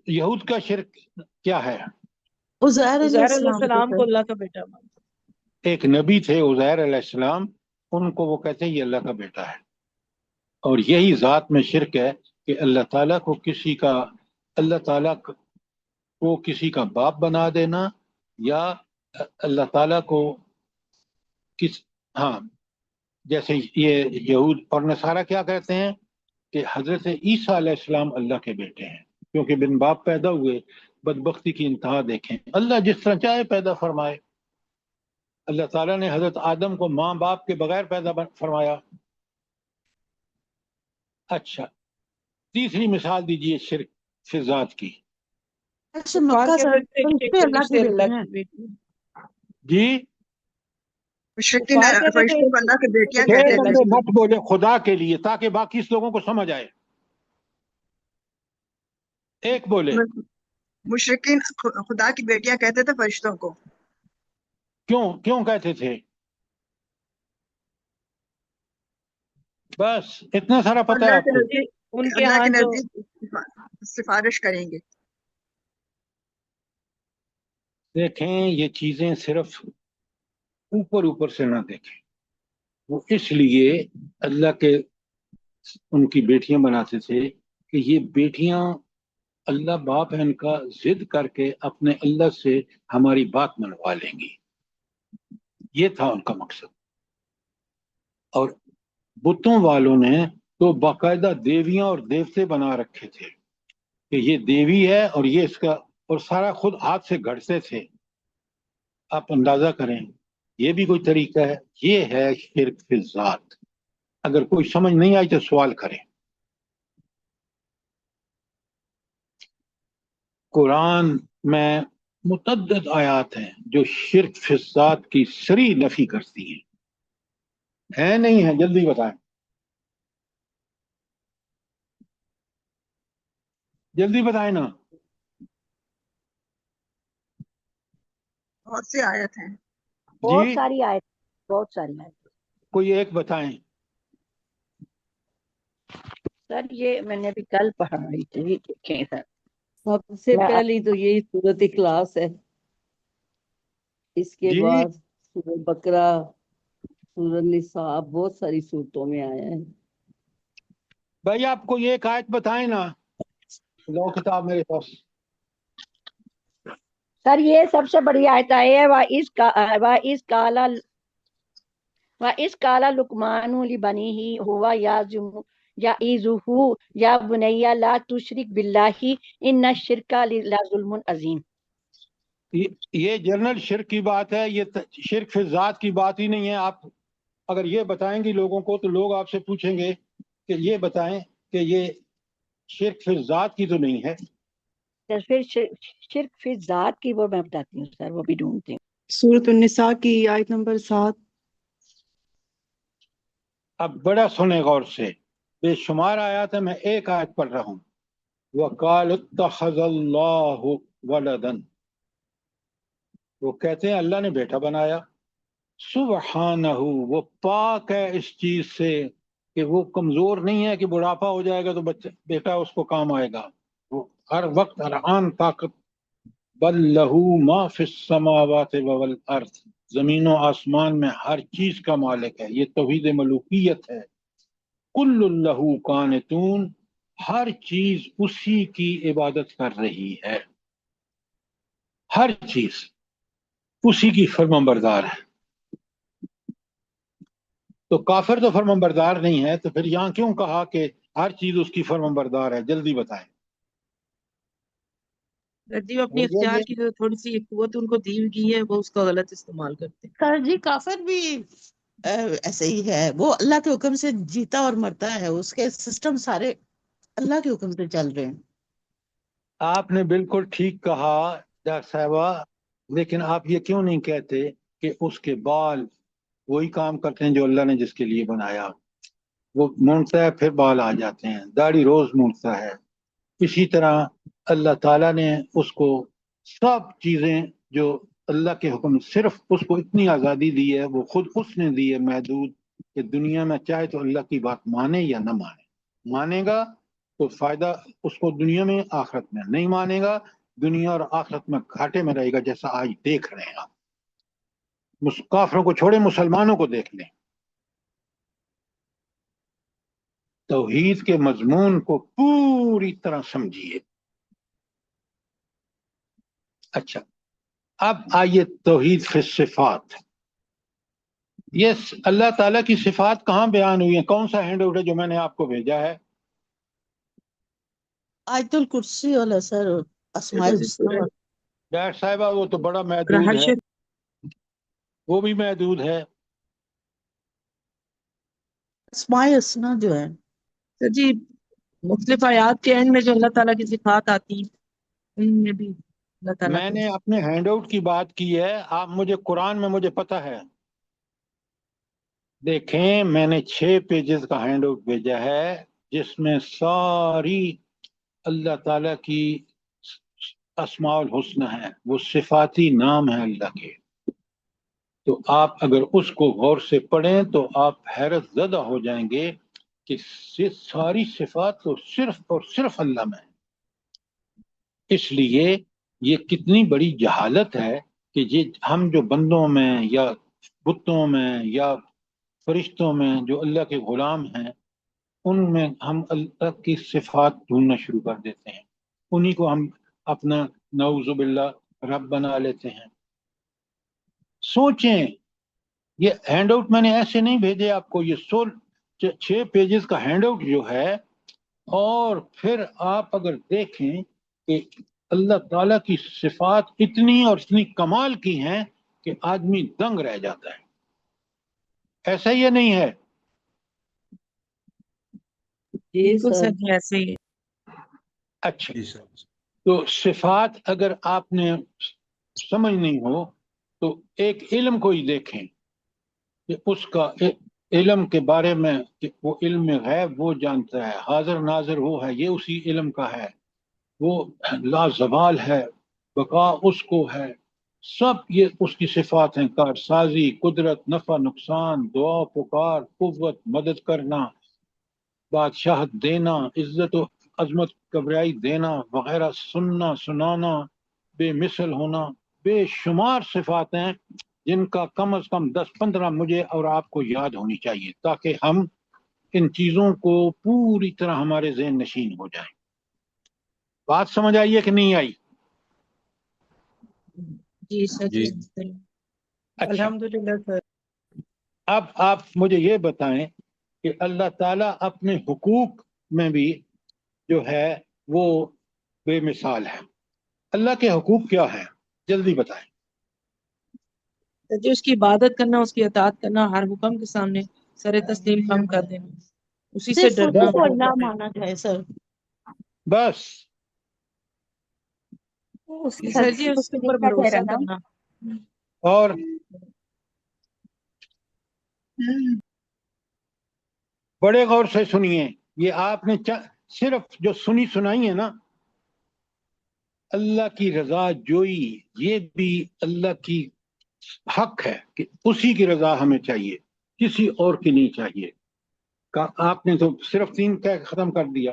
یہود کا شرک کیا ہے؟
عزیر علیہ
عزیر علیہ
السلام
السلام کو اللہ کا بیٹا مانتے.
ایک نبی تھے عزیر علیہ السلام، ان کو وہ کہتے ہیں یہ اللہ کا بیٹا ہے. اور یہی ذات میں شرک ہے کہ اللہ تعالیٰ کو کسی کا باپ بنا دینا، یا اللہ تعالیٰ کو جیسے یہ یہود اور نصارہ کیا کہتے ہیں کہ حضرت عیسیٰ علیہ السلام اللہ کے بیٹے ہیں کیونکہ بن باپ پیدا ہوئے. بدبختی کی انتہا دیکھیں، اللہ جس طرح چاہے پیدا فرمائے. اللہ تعالیٰ نے حضرت آدم کو ماں باپ کے بغیر پیدا فرمایا. اچھا، تیسری مثال دیجیے شرک فی ذات کی.
ایسے مکہ سے فرشتے اللہ کی بیٹے ہیں.
جی
مشرکین فرشتوں کو اللہ کی بیٹیاں
ایک
کہتے
بندے
تھے.
مت بولے خدا کے لیے تاکہ باقی اس لوگوں کو سمجھ آئے. ایک بولے.
مشرکین خدا کی بیٹیاں کہتے تھے فرشتوں کو.
کیوں کہتے تھے؟ بس اتنا سارا پتہ ہے
اللہ
آپ
کے
کو.
نزدیک
ان کے
اللہ
ہاں
کے
جو
نزدیک سفارش کریں گے.
دیکھیں یہ چیزیں صرف اوپر سے نہ دیکھیں. وہ اس لیے اللہ کے ان کی بیٹیاں بناتے تھے کہ یہ بیٹیاں اللہ باپ ہے ان کا، ضد کر کے اپنے اللہ سے ہماری بات منوا لیں گی. یہ تھا ان کا مقصد. اور بتوں والوں نے تو باقاعدہ دیویاں اور دیوتے بنا رکھے تھے کہ یہ دیوی ہے اور یہ اس کا، اور سارا خود ہاتھ سے گھڑتے تھے. آپ اندازہ کریں یہ بھی کوئی طریقہ ہے؟ یہ ہے شرک فی الذات. اگر کوئی سمجھ نہیں آئی تو سوال کریں. قرآن میں متعدد آیات ہیں جو شرک فی الذات کی سری نفی کرتی ہیں نہیں ہیں؟ جلدی بتائیں، جلدی بتائیں نا.
بہت سی آیت ہیں.
بہت
جی
ساری آیت، بہت ساری آیت.
کوئی ایک بتائیں.
سر یہ میں نے ابھی کل پڑھائی تھی، دیکھیں سر.
سب سے
میں
پہلی تو یہی سورت اخلاص ہے. اس کے
جی
بعد سورہ بقرہ، سورہ نساء، بہت ساری صورتوں میں آیا ہے.
بھائی آپ کو ایک آیت بتائیں نا، لو کتاب میرے پاس.
سر یہ سب سے بڑی آیت ہے وَإِذْ قَالَ لُقْمَانُ لِبَنِيهِ هُوَ يَعِظُهُ يَا بُنَيَّ لَا تُشْرِكْ بِاللَّهِ إِنَّ الشِّرْكَ لَظُلْمٌ عَظِيمٌ.
یہ جنرل شرک کی بات ہے، یہ شرک فی ذات کی بات ہی نہیں ہے. آپ اگر یہ بتائیں گی لوگوں کو تو لوگ آپ سے پوچھیں گے کہ یہ بتائیں کہ یہ شرک فی ذات کی تو نہیں ہے.
پھر شرک فی ذات کی وہ میں بتاتی ہوں سر، وہ بھی ڈھونڈتی ہوں.
سورۃ النساء کی آیت نمبر 7.
اب بڑا سنیں غور سے، بے شمار آیات ہے، میں ایک آیت پڑھ رہا ہوں. وَقَالُ اتَّخَذَ اللَّهُ وَلَدًا، وہ کہتے ہیں اللہ نے بیٹا بنایا. سبحانہ، وہ پاک ہے اس چیز سے کہ وہ کمزور نہیں ہے کہ بڑھاپا ہو جائے گا تو بیٹا اس کو کام آئے گا. وہ ہر وقت ہر آن طاقت. بل لہو ما فی السماوات والارض، زمین و آسمان میں ہر چیز کا مالک ہے. یہ توحید ملوکیت ہے. کل لہو قانتون، ہر چیز اسی کی عبادت کر رہی ہے. ہر چیز اسی کی فرمانبردار ہے. تو کافر تو فرمانبردار نہیں ہے، تو پھر یہاں کیوں کہا کہ ہر چیز اس کی فرمانبردار ہے؟ جلدی بتائیں.
جی وہ اپنی اختیار کی جو تھوڑی سی قوت ان کو دی ہوئی ہے وہ اس کا غلط استعمال کرتے ہیں.
سر جی کافر بھی ایسے ہی ہے، وہ اللہ کے حکم سے جیتا اور مرتا ہے، اس کے سسٹم سارے اللہ کے حکم سے چل رہے ہیں.
آپ نے بالکل ٹھیک کہا ڈاکٹر صاحبہ، لیکن آپ یہ کیوں نہیں کہتے کہ اس کے بال وہی کام کرتے ہیں جو اللہ نے جس کے لیے بنایا؟ وہ مونڈتا ہے پھر بال آ جاتے ہیں، داڑھی روز مونڈتا ہے. اسی طرح اللہ تعالیٰ نے اس کو سب چیزیں جو اللہ کے حکم، صرف اس کو اتنی آزادی دی ہے، وہ خود اس نے دی ہے محدود، کہ دنیا میں چاہے تو اللہ کی بات مانے یا نہ مانے. مانے گا تو فائدہ اس کو دنیا میں، آخرت میں. نہیں مانے گا دنیا اور آخرت میں گھاٹے میں رہے گا، جیسا آج دیکھ رہے ہیں آپ. کافروں کو چھوڑے مسلمانوں کو دیکھ لیں. توحید کے مضمون کو پوری طرح سمجھیے. اچھا اب آئیے توحید فی الصفات. یہ اللہ تعالیٰ کی صفات کہاں بیان ہوئی ہیں؟ کون سا ہینڈ آؤٹ ہے جو میں نے آپ کو بھیجا ہے؟
آیت الکرسی والا سر، اسماء الحسنی.
ڈاکٹر صاحبہ وہ تو بڑا محدود ہے. وہ بھی محدود ہے.
اسماء حسنہ جو ہے
سر جی مختلف آیات کے اینڈ میں جو اللہ تعالیٰ کی صفات آتی ہیں ان میں بھی اللہ تعالیٰ
میں
کے
نے اپنے ہینڈ آؤٹ کی بات کی ہے. آپ مجھے قرآن میں مجھے پتہ ہے. دیکھیں میں نے 6 پیجز کا ہینڈ آؤٹ بھیجا ہے جس میں ساری اللہ تعالیٰ کی اسماء الحسنہ ہے، وہ صفاتی نام ہے اللہ کے. تو آپ اگر اس کو غور سے پڑھیں تو آپ حیرت زدہ ہو جائیں گے کہ ساری صفات تو صرف اور صرف اللہ میں ہے. اس لیے یہ کتنی بڑی جہالت ہے کہ یہ ہم جو بندوں میں یا بتوں میں یا فرشتوں میں جو اللہ کے غلام ہیں ان میں ہم اللہ کی صفات ڈھونڈنا شروع کر دیتے ہیں، انہی کو ہم اپنا نعوذ باللہ رب بنا لیتے ہیں. سوچیں، یہ ہینڈ آؤٹ میں نے ایسے نہیں بھیجے آپ کو، یہ 6 پیجز کا ہینڈ آؤٹ جو ہے. اور پھر آپ اگر دیکھیں کہ اللہ تعالیٰ کی صفات اتنی اور اتنی کمال کی ہیں کہ آدمی دنگ رہ جاتا ہے. ایسا یہ نہیں ہے؟
بالکل سر جی ایسے ہی ہے.
اچھا، تو صفات اگر آپ نے سمجھنی ہو تو ایک علم کو ہی دیکھیں کہ اس کا علم کے بارے میں کہ وہ علم غیب وہ جانتا ہے، حاضر ناظر وہ ہے، یہ اسی علم کا ہے، وہ لا زوال ہے، بقا اس کو ہے، سب یہ اس کی صفات ہیں. کارسازی، قدرت، نفع نقصان، دعا پکار، قوت، مدد کرنا، بادشاہت دینا، عزت و عظمت کبریائی دینا وغیرہ، سننا سنانا، بے مثل ہونا، بے شمار صفات ہیں جن کا کم از کم 10-15 مجھے اور آپ کو یاد ہونی چاہیے تاکہ ہم ان چیزوں کو پوری طرح ہمارے ذہن نشین ہو جائیں. بات سمجھ آئی ہے کہ نہیں آئی؟
جی سر جی
اچھا،
الحمدللہ سر.
اب آپ مجھے یہ بتائیں کہ اللہ تعالیٰ اپنے حقوق میں بھی جو ہے وہ بے مثال ہے. اللہ کے حقوق کیا ہیں جلدی بتائیں.
جو اس کی عبادت کرنا، اس کی اطاعت کرنا، ہر حکم کے سامنے سر تسلیم خم کر دینا، اسی سے
صرف
ڈرنا.
اسی کو اللہ مانا جائے سر.
بس
سر جی اس کے اوپر بھروسہ کرنا.
اور بڑے غور سے سنیے، یہ آپ نے صرف جو سنی سنائی ہے نا، اللہ کی رضا جوئی یہ بھی اللہ کی حق ہے کہ اسی کی رضا ہمیں چاہیے، کسی اور کی نہیں چاہیے. آپ نے تو صرف 3 کہہ کے ختم کر دیا.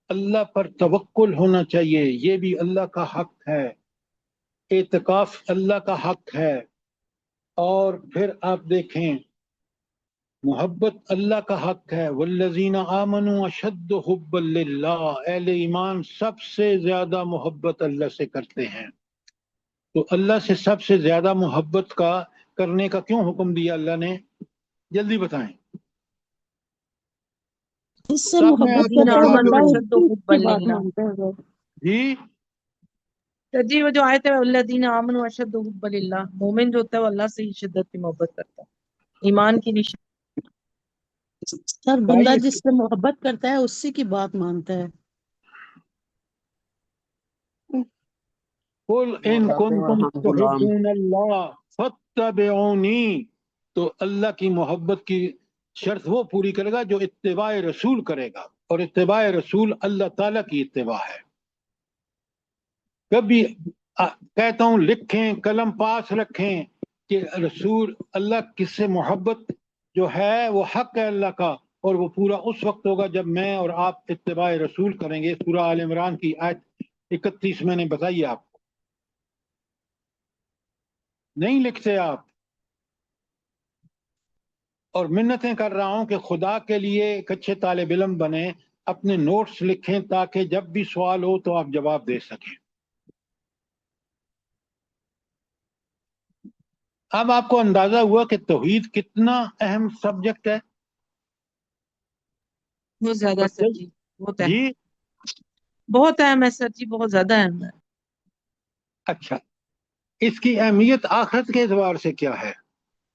اللہ پر توکل ہونا چاہیے، یہ بھی اللہ کا حق ہے. اعتکاف اللہ کا حق ہے. اور پھر آپ دیکھیں محبت اللہ کا حق ہے. والذین آمنوا اشد حبا للہ، اہل ایمان سب سے زیادہ محبت اللہ سے کرتے ہیں. تو اللہ سے سب سے زیادہ محبت کا کرنے کا کیوں حکم دیا اللہ نے؟ جلدی بتائیں.
اس سے
سب میں
محبت
آپ کو
کرتا ہے
بتا
بندہ
دوں.
اسی کی بات مانتا ہے وہ.
جی
سر جی وہ جو آیت ہے الذین آمنوا اشد حبا للہ، مومن جو ہوتا ہے وہ اللہ سے ہی شدت کی محبت کرتا ہے، ایمان کی نشانی.
سر بندہ جس سے محبت کرتا ہے اسی کی بات مانتا ہے.
قل ان کنتم تحبون اللہ فاتبعونی، تو اللہ کی محبت کی شرط وہ پوری کرے گا جو اتباع رسول کرے گا، اور اتباع رسول اللہ تعالیٰ کی اتباع ہے. کبھی کہتا ہوں لکھیں، قلم پاس رکھیں کہ رسول اللہ کس سے محبت جو ہے وہ حق ہے اللہ کا، اور وہ پورا اس وقت ہوگا جب میں اور آپ اتباع رسول کریں گے. سورہ آل عمران کی آیت 31 میں نے بتائی آپ کو. نہیں لکھتے آپ، اور منتیں کر رہا ہوں کہ خدا کے لیے ایک اچھے طالب علم بنیں، اپنے نوٹس لکھیں تاکہ جب بھی سوال ہو تو آپ جواب دے سکیں. اب آپ کو اندازہ ہوا کہ توحید کتنا اہم سبجیکٹ ہے.
بہت زیادہ سر جی، بہت اہم.
جی
بہت اہم ہے سر جی، بہت زیادہ اہم ہے.
اچھا، اس کی اہمیت آخرت کے اعتبار سے کیا ہے؟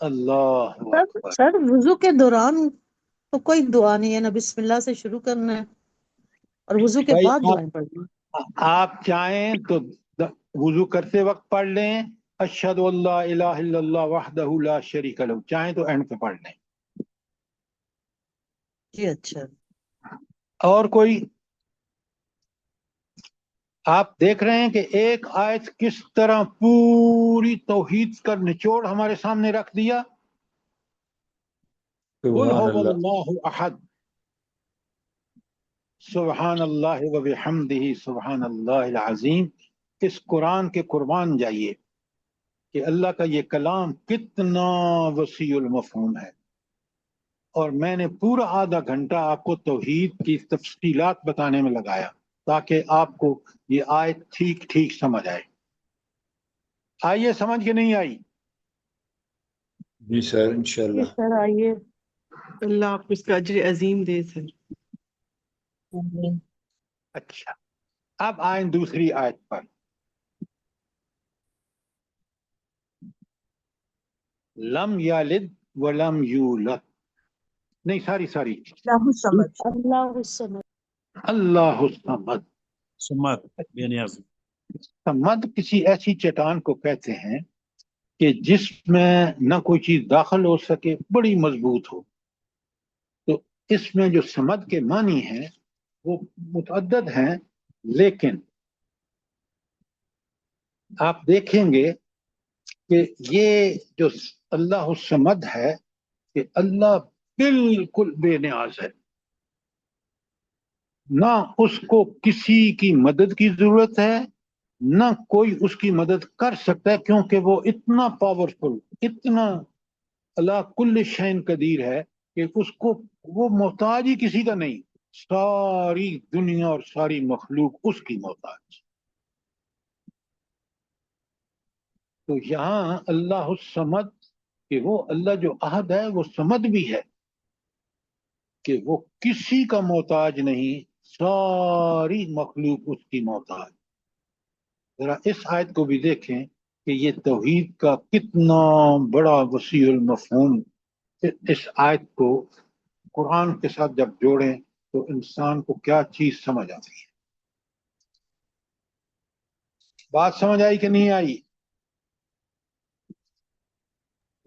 اللہ
سر
اکبر.
سر وضو کے دوران تو کوئی دعا نہیں ہے نا، بسم اللہ سے شروع کرنا ہے اور وضو کے
بھائی
بعد دعائیں پڑھنی ہیں۔
آپ چاہیں تو وضو کرتے وقت پڑھ لیں اشہد ان لا الہ الا اللہ وحدہ لا شریک لہ، چاہیں تو اینڈ پہ پڑھ لیں.
جی اچھا.
اور کوئی؟ آپ دیکھ رہے ہیں کہ ایک آیت کس طرح پوری توحید کا نچوڑ ہمارے سامنے رکھ دیا. قل
سبحان
هو
اللہ.
اللہ احد سبحان اللہ و بحمدہ سبحان اللہ العظیم. اس قرآن کے قربان جائیے کہ اللہ کا یہ کلام کتنا وسیع المفہوم ہے. اور میں نے پورا آدھا گھنٹہ آپ کو توحید کی تفصیلات بتانے میں لگایا تاکہ آپ کو یہ آیت ٹھیک ٹھیک سمجھ آئے. آئیے سمجھ کے نہیں آئی؟
جی سر
جی
انشاءاللہ.
سر آئیے.
اللہ آپ کو اس کا اجر عظیم دے سر.
اچھا اب آئیں دوسری آیت پر. لم یلد ولم یولد، نہیں ساری
اللہ الصمد.
اللہ الصمد.
اللہ الصمد.
سمت بے نیاز.
صمد کسی ایسی چٹان کو کہتے ہیں کہ جس میں نہ کوئی چیز داخل ہو سکے، بڑی مضبوط ہو. تو اس میں جو صمد کے معنی ہیں وہ متعدد ہیں، لیکن آپ دیکھیں گے کہ یہ جو اللہ الصمد ہے کہ اللہ بالکل بے نیاز ہے، نہ اس کو کسی کی مدد کی ضرورت ہے، نہ کوئی اس کی مدد کر سکتا ہے، کیونکہ وہ اتنا پاورفل، اتنا اللہ کل شین قدیر ہے کہ اس کو وہ محتاج ہی کسی کا نہیں. ساری دنیا اور ساری مخلوق اس کی محتاج. تو یہاں اللہ الصمد کہ وہ اللہ جو احد ہے وہ صمد بھی ہے کہ وہ کسی کا محتاج نہیں، ساری مخلوق اس کی محتاج. ذرا اس آیت کو بھی دیکھیں کہ یہ توحید کا کتنا بڑا وسیع المفہوم. اس آیت کو قرآن کے ساتھ جب جوڑیں تو انسان کو کیا چیز سمجھ آتی ہے. بات سمجھ آئی کہ نہیں آئی؟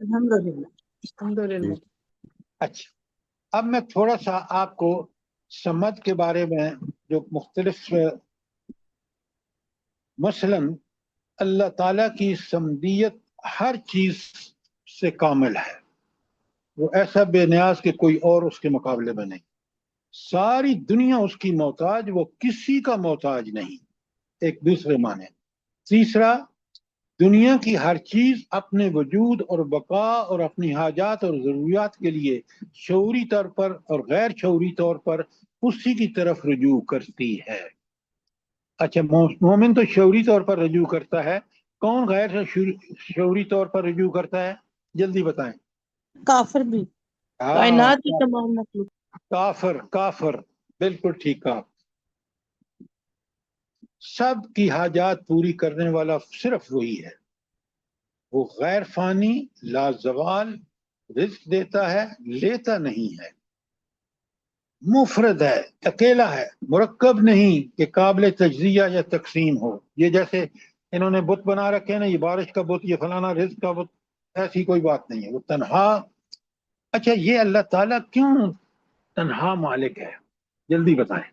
الحمدللہ.
الحمدللہ.
اچھا اب میں تھوڑا سا آپ کو صمد کے بارے میں جو مختلف مثلا اللہ تعالیٰ کی صمدیت ہر چیز سے کامل ہے، وہ ایسا بے نیاز کہ کوئی اور اس کے مقابلے میں نہیں. ساری دنیا اس کی محتاج، وہ کسی کا محتاج نہیں. ایک دوسرے معنی. تیسرا، دنیا کی ہر چیز اپنے وجود اور بقا اور اپنی حاجات اور ضروریات کے لیے شعوری طور پر اور غیر شعوری طور پر اسی کی طرف رجوع کرتی ہے. اچھا مومن تو شعوری طور پر رجوع کرتا ہے، کون غیر شعوری طور پر رجوع کرتا ہے؟ جلدی بتائیں.
کافر بھی.
کائنات کی تمام مخلوق.
کافر بالکل ٹھیک کہا. سب کی حاجات پوری کرنے والا صرف وہی ہے. وہ غیر فانی، لازوال، رزق دیتا ہے، لیتا نہیں ہے، مفرد ہے، اکیلا ہے، مرکب نہیں کہ قابل تجزیہ یا تقسیم ہو. یہ جیسے انہوں نے بت بنا رکھے ہیں نا، یہ بارش کا بت، یہ فلانا رزق کا بت، ایسی کوئی بات نہیں ہے. وہ تنہا. اچھا یہ اللہ تعالیٰ کیوں تنہا مالک ہے؟ جلدی بتائیں.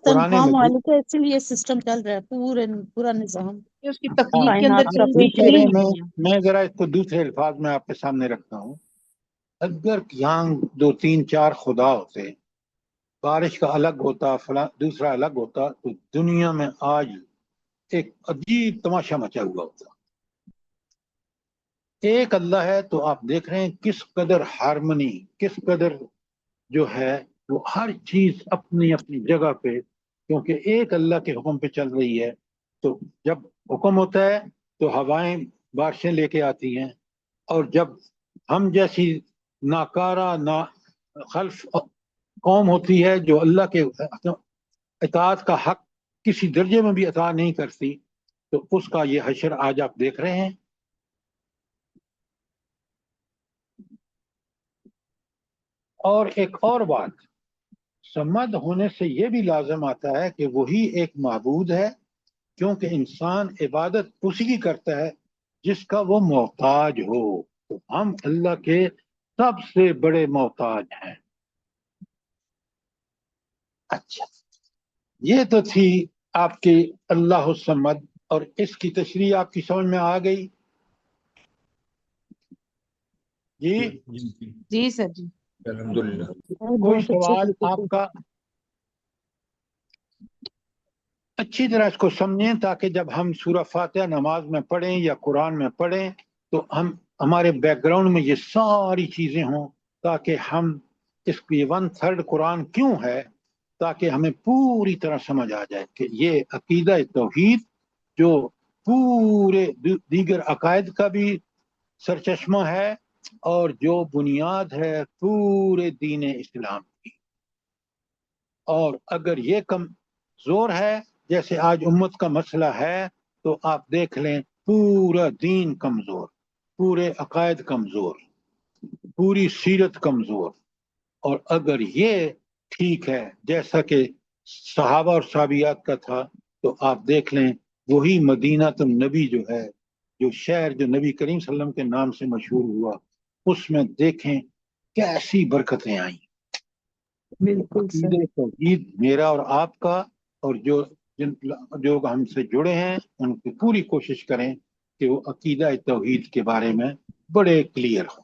تنہا مالک ہے، اسی لیے سسٹم چل رہا ہے پورا نظام.
اس کی تخلیق کے اندر
کائنات کا
کوئی
ٹھیک ہے،
شریک نہیں ہے.
میں ذرا اس کو دوسرے الفاظ میں آپ کے سامنے رکھتا ہوں. اگر یہاں 2 3 4 خدا ہوتے، بارش کا الگ ہوتا، دوسرا الگ ہوتا، تو دنیا میں آج ایک عجیب تماشا مچا ہوا ہوتا. ایک اللہ ہے تو آپ دیکھ رہے ہیں کس قدر ہارمنی، کس قدر جو ہے وہ ہر چیز اپنی اپنی جگہ پہ، کیونکہ ایک اللہ کے حکم پہ چل رہی ہے. تو جب حکم ہوتا ہے تو ہوائیں بارشیں لے کے آتی ہیں، اور جب ہم جیسی ناکارہ نا خلف قوم ہوتی ہے جو اللہ کے اطاعت کا حق کسی درجے میں بھی عطا نہیں کرتی، تو اس کا یہ حشر آج آپ دیکھ رہے ہیں. اور ایک اور بات، سمد ہونے سے یہ بھی لازم آتا ہے کہ وہی ایک معبود ہے، کیونکہ انسان عبادت اسی کی کرتا ہے جس کا وہ محتاج ہو. تو ہم اللہ کے سب سے بڑے محتاج ہیں. اچھا، یہ تو تھی آپ کی اللہ الصمد، اور اس کی تشریح آپ کی سمجھ میں آ گئی؟ جی
جی سر جی.
الحمدللہ.
کوئی سوال آپ کا؟ اچھی طرح اس کو سمجھیں تاکہ جب ہم سورہ فاتحہ نماز میں پڑھیں یا قرآن میں پڑھیں تو ہمارے بیک گراؤنڈ میں یہ ساری چیزیں ہوں، تاکہ ہم اس کی 1/3 قرآن کیوں ہے، تاکہ ہمیں پوری طرح سمجھ آ جائے کہ یہ عقیدہ توحید جو پورے دیگر عقائد کا بھی سرچشمہ ہے اور جو بنیاد ہے پورے دین اسلام کی. اور اگر یہ کمزور ہے جیسے آج امت کا مسئلہ ہے تو آپ دیکھ لیں پورا دین کمزور، پورے عقائد کمزور، پوری سیرت کمزور. اور اگر یہ ٹھیک ہے جیسا کہ صحابہ اور صحابیات کا تھا تو آپ دیکھ لیں وہی مدینہ النبی جو ہے، جو شہر جو نبی کریم صلی اللہ علیہ وسلم کے نام سے مشہور ہوا، اس میں دیکھیں کیسی برکتیں آئیں.
بالکل سر.
عقیدہ توحید میرا اور آپ کا، اور جو ہم سے جڑے ہیں ان کی پوری کوشش کریں کہ وہ عقیدہ توحید کے بارے میں بڑے کلیئر ہوں.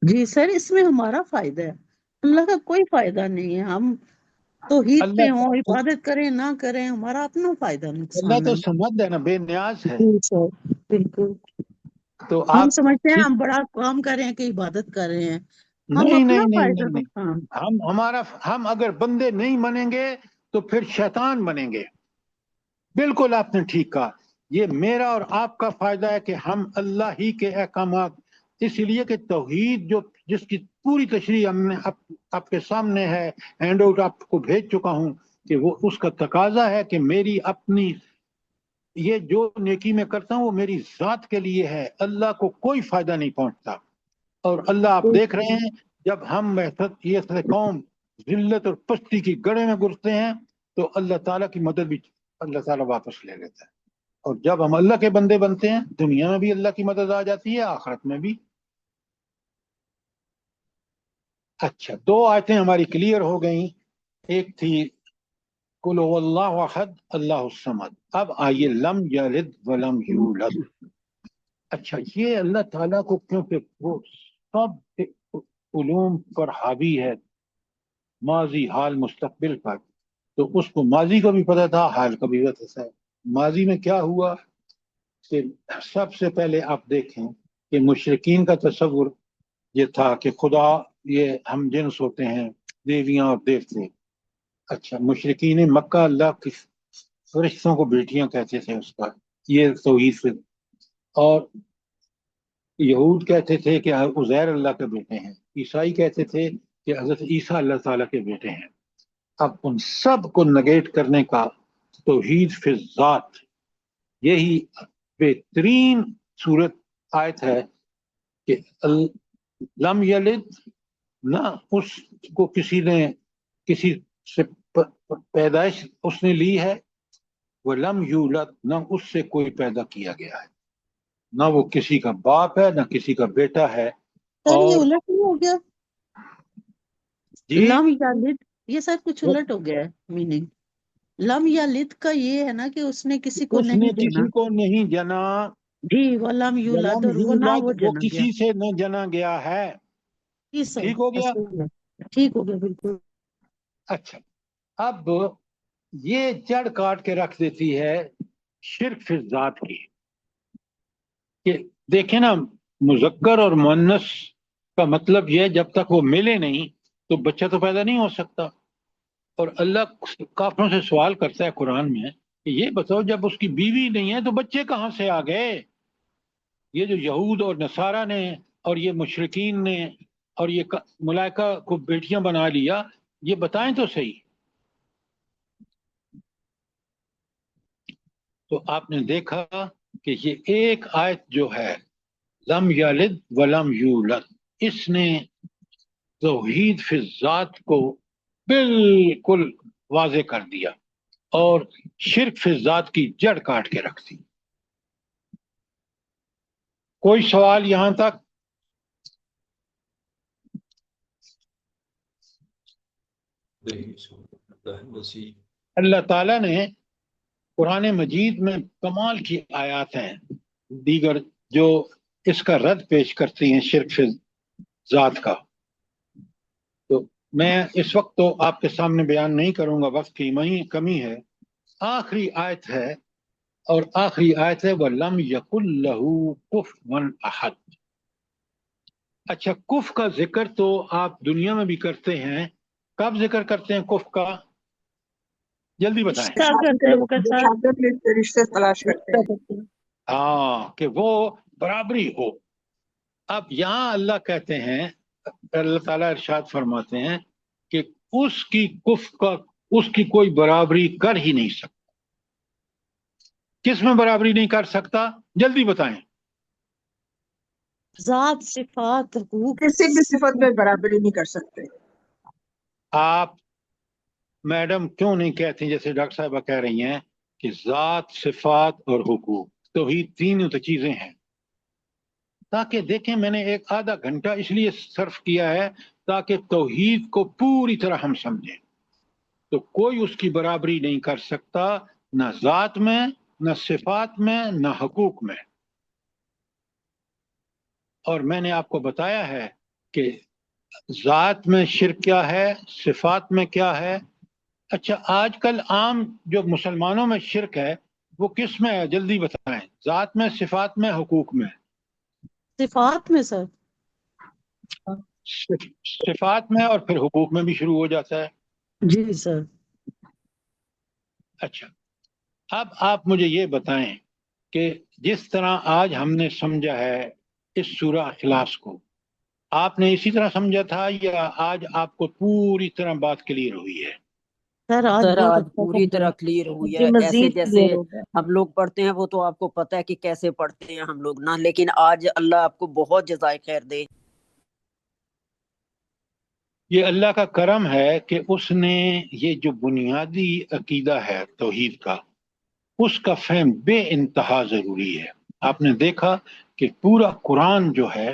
جی سر، اس میں ہمارا فائدہ ہے، اللہ کا کوئی فائدہ نہیں ہے. ہم توحید پہ ہوں،
اللہ
عبادت کریں نہ کریں، ہمارا اپنا فائدہ
اللہ
نقصان
تو
ہے.
سمجھ ہے نا، بے نیاز ہے.
جی سر، بالکل.
تو
ہم
آپ
سمجھتے ہیں ہم بڑا کام کر رہے ہیں کہ عبادت کر رہے ہیں، ہم
نہیں
اپنا
نہیں نہیں
فائدہ
نہیں نہیں،
نقصان.
ہم اگر بندے نہیں بنیں گے تو پھر شیطان بنیں گے. بالکل آپ نے ٹھیک کہا. یہ میرا اور آپ کا فائدہ ہے کہ ہم اللہ ہی کے احکامات، اس لیے کہ توحید جس کی پوری تشریح ہم نے آپ کے سامنے ہے، ہینڈ آؤٹ آپ کو بھیج چکا ہوں، کہ وہ اس کا تقاضا ہے کہ میری اپنی یہ جو نیکی میں کرتا ہوں وہ میری ذات کے لیے ہے، اللہ کو کوئی فائدہ نہیں پہنچتا. اور اللہ آپ دیکھ رہے ہیں جب ہم یہ قوم ذلت اور پستی کی گڑھے میں گھستے ہیں تو اللہ تعالیٰ کی مدد بھی اللہ تعالیٰ واپس لے لیتا ہے. اور جب ہم اللہ کے بندے بنتے ہیں دنیا میں بھی اللہ کی مدد آ جاتی ہے، آخرت میں بھی. اچھا، 2 آیتیں ہماری کلیئر ہو گئیں. ایک تھی قل هو اللہ احد اللہ الصمد. اب آئیے لم یلد ولم یولد. اچھا، یہ اللہ تعالیٰ کو کیونکہ وہ سب علوم پر حاوی ہے، ماضی حال مستقبل پر، تو اس کو ماضی کا بھی پتہ تھا، حال کا بھی پتہ تھا. ماضی میں کیا ہوا کہ سب سے پہلے آپ دیکھیں کہ مشرکین کا تصور یہ تھا کہ خدا یہ ہم جنس ہوتے ہیں، دیویاں اور دیوتے. اچھا، مشرکین مکہ اللہ کی فرشتوں کو بیٹیاں کہتے تھے، اس کا یہ توحید سے. اور یہود کہتے تھے کہ عزیر اللہ کے بیٹے ہیں، عیسائی کہتے تھے کہ حضرت عیسیٰ اللہ تعالیٰ کے بیٹے ہیں. اب ان سب کو نگیٹ کرنے کا توحید فی الذات، یہی بہترین صورت آیت ہے کہ لم یلد، نہ اس کو کسی سے پیدائش اس نے لی ہے، ولم یولد، نہ اس سے کوئی پیدا کیا گیا ہے، نہ وہ کسی کا باپ ہے نہ کسی کا بیٹا ہے.
سر یہ
اور
الٹ نہیں ہو گیا؟
جی
لم یلد، یہ سر کچھ الٹ ہو گیا ہے میننگ. لم یلد کا یہ ہے نا کہ اس نے کسی کو
اس نے
نہیں جنا.
کسی کو نہیں جنا،
جی، ولم یولد،
ولم
اور وہ نہ
یولد،
وہ
وہ
جنا گیا.
کسی سے نہ جنا گیا ہے.
جی سر،
ٹھیک ہو گیا.
ایسے ہی ہے. ٹھیک ہو گیا بالکل.
اچھا، اب یہ جڑ کاٹ کے رکھ دیتی ہے شرک فی الذات کی، کہ دیکھیں نا مذکر اور مؤنث کا مطلب یہ ہے جب تک وہ ملے نہیں تو بچہ تو پیدا نہیں ہو سکتا. اور اللہ کافروں سے سوال کرتا ہے قرآن میں کہ یہ بتاؤ جب اس کی بیوی نہیں ہے تو بچے کہاں سے آ گئے؟ یہ جو یہود اور نصارہ نے اور یہ مشرکین نے اور یہ ملائکہ کو بیٹیاں بنا لیا، یہ بتائیں تو صحیح. تو آپ نے دیکھا کہ یہ ایک آیت جو ہے لم یلد ولم یولد، اس نے توحید فی الذات کو بالکل واضح کر دیا اور شرک فی الذات کی جڑ کاٹ کے رکھ دی۔ کوئی سوال یہاں تک؟ اللہ تعالیٰ نے قرآن مجید میں کمال کی آیات ہیں دیگر جو اس کا رد پیش کرتی ہیں شرک فی ذات کا، تو میں اس وقت تو آپ کے سامنے بیان نہیں کروں گا، وقت کی کمی ہے۔ آخری آیت ہے، اور آخری آیت ہے وَلَمْ يَكُنْ لَهُ كُفُوًا أَحَدٌ۔ اچھا، کف کا ذکر تو آپ دنیا میں بھی کرتے ہیں، کب ذکر کرتے ہیں کف کا؟ جلدی بتائیں۔
کیا کرتے ہیں وہ کے ساتھ؟
شہادت کے رشتے تلاش کرتے ہیں۔
ہاں، کہ وہ برابری ہو۔ اب یہاں اللہ کہتے ہیں، اللہ تعالیٰ ارشاد فرماتے ہیں کہ اس کی کف کا اس کی کوئی برابری کر ہی نہیں سکتا۔ کس میں برابری نہیں کر سکتا؟ جلدی بتائیں۔
ذات، صفات، حقوق،
کسی بھی صفت میں برابری نہیں کر سکتے۔
آپ میڈم کیوں نہیں کہتی جیسے ڈاکٹر صاحبہ کہہ رہی ہیں کہ ذات، صفات اور حقوق، توحید تینوں تو چیزیں ہیں، تاکہ دیکھیں میں نے ایک آدھا گھنٹہ اس لیے صرف کیا ہے تاکہ توحید کو پوری طرح ہم سمجھیں۔ تو کوئی اس کی برابری نہیں کر سکتا، نہ ذات میں، نہ صفات میں، نہ حقوق میں۔ اور میں نے آپ کو بتایا ہے کہ ذات میں شرک کیا ہے، صفات میں کیا ہے۔ اچھا، آج کل عام جو مسلمانوں میں شرک ہے وہ کس میں ہے؟ جلدی بتائیں۔ ذات میں، صفات میں، حقوق میں؟
صفات میں سر۔
صفات میں، اور پھر حقوق میں بھی شروع ہو جاتا ہے۔
جی سر۔
اچھا، اب آپ مجھے یہ بتائیں کہ جس طرح آج ہم نے سمجھا ہے اس سورہ اخلاص کو، آپ نے اسی طرح سمجھا تھا یا آج آپ کو پوری طرح بات کلیئر ہوئی ہے؟
سر آج
سر
بہت
آج
اچھا
پوری
سمجھا۔
طرح کلیئر ہوئی
جی
ہے، ایسے
مزید
جیسے
کلیئر ہو گیا۔
ہم لوگ پڑھتے ہیں وہ تو آپ کو پتہ ہے کہ کیسے پڑھتے ہیں ہم لوگ نا، لیکن آج اللہ آپ کو بہت جزائے خیر دے۔
یہ اللہ کا کرم ہے کہ اس نے یہ جو بنیادی عقیدہ ہے توحید کا، اس کا فہم بے انتہا ضروری ہے۔ آپ نے دیکھا کہ پورا قرآن جو ہے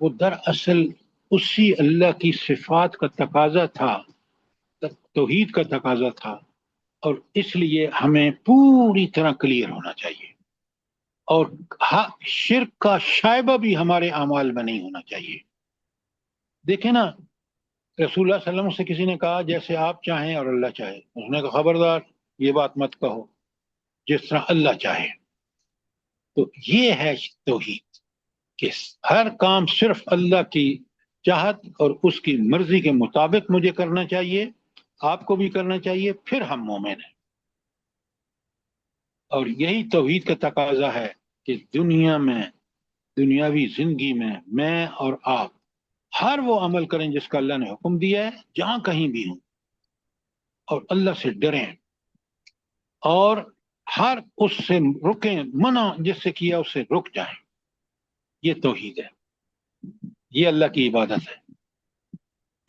وہ دراصل اسی اللہ کی صفات کا تقاضا تھا، توحید کا تقاضا تھا، اور اس لیے ہمیں پوری طرح کلیئر ہونا چاہیے، اور شرک کا شائبہ بھی ہمارے اعمال میں نہیں ہونا چاہیے۔ دیکھیں نا، رسول اللہ صلی اللہ علیہ وسلم سے کسی نے کہا جیسے آپ چاہیں اور اللہ چاہے، اس نے کہا خبردار یہ بات مت کہو، جس طرح اللہ چاہے۔ تو یہ ہے توحید کہ ہر کام صرف اللہ کی چاہت اور اس کی مرضی کے مطابق مجھے کرنا چاہیے، آپ کو بھی کرنا چاہیے، پھر ہم مومن ہیں۔ اور یہی توحید کا تقاضا ہے کہ دنیا میں، دنیاوی زندگی میں اور آپ ہر وہ عمل کریں جس کا اللہ نے حکم دیا ہے، جہاں کہیں بھی ہوں، اور اللہ سے ڈریں، اور ہر اس سے رکیں، منع جس سے کیا اس سے رک جائیں۔ یہ توحید ہے، یہ اللہ کی عبادت ہے،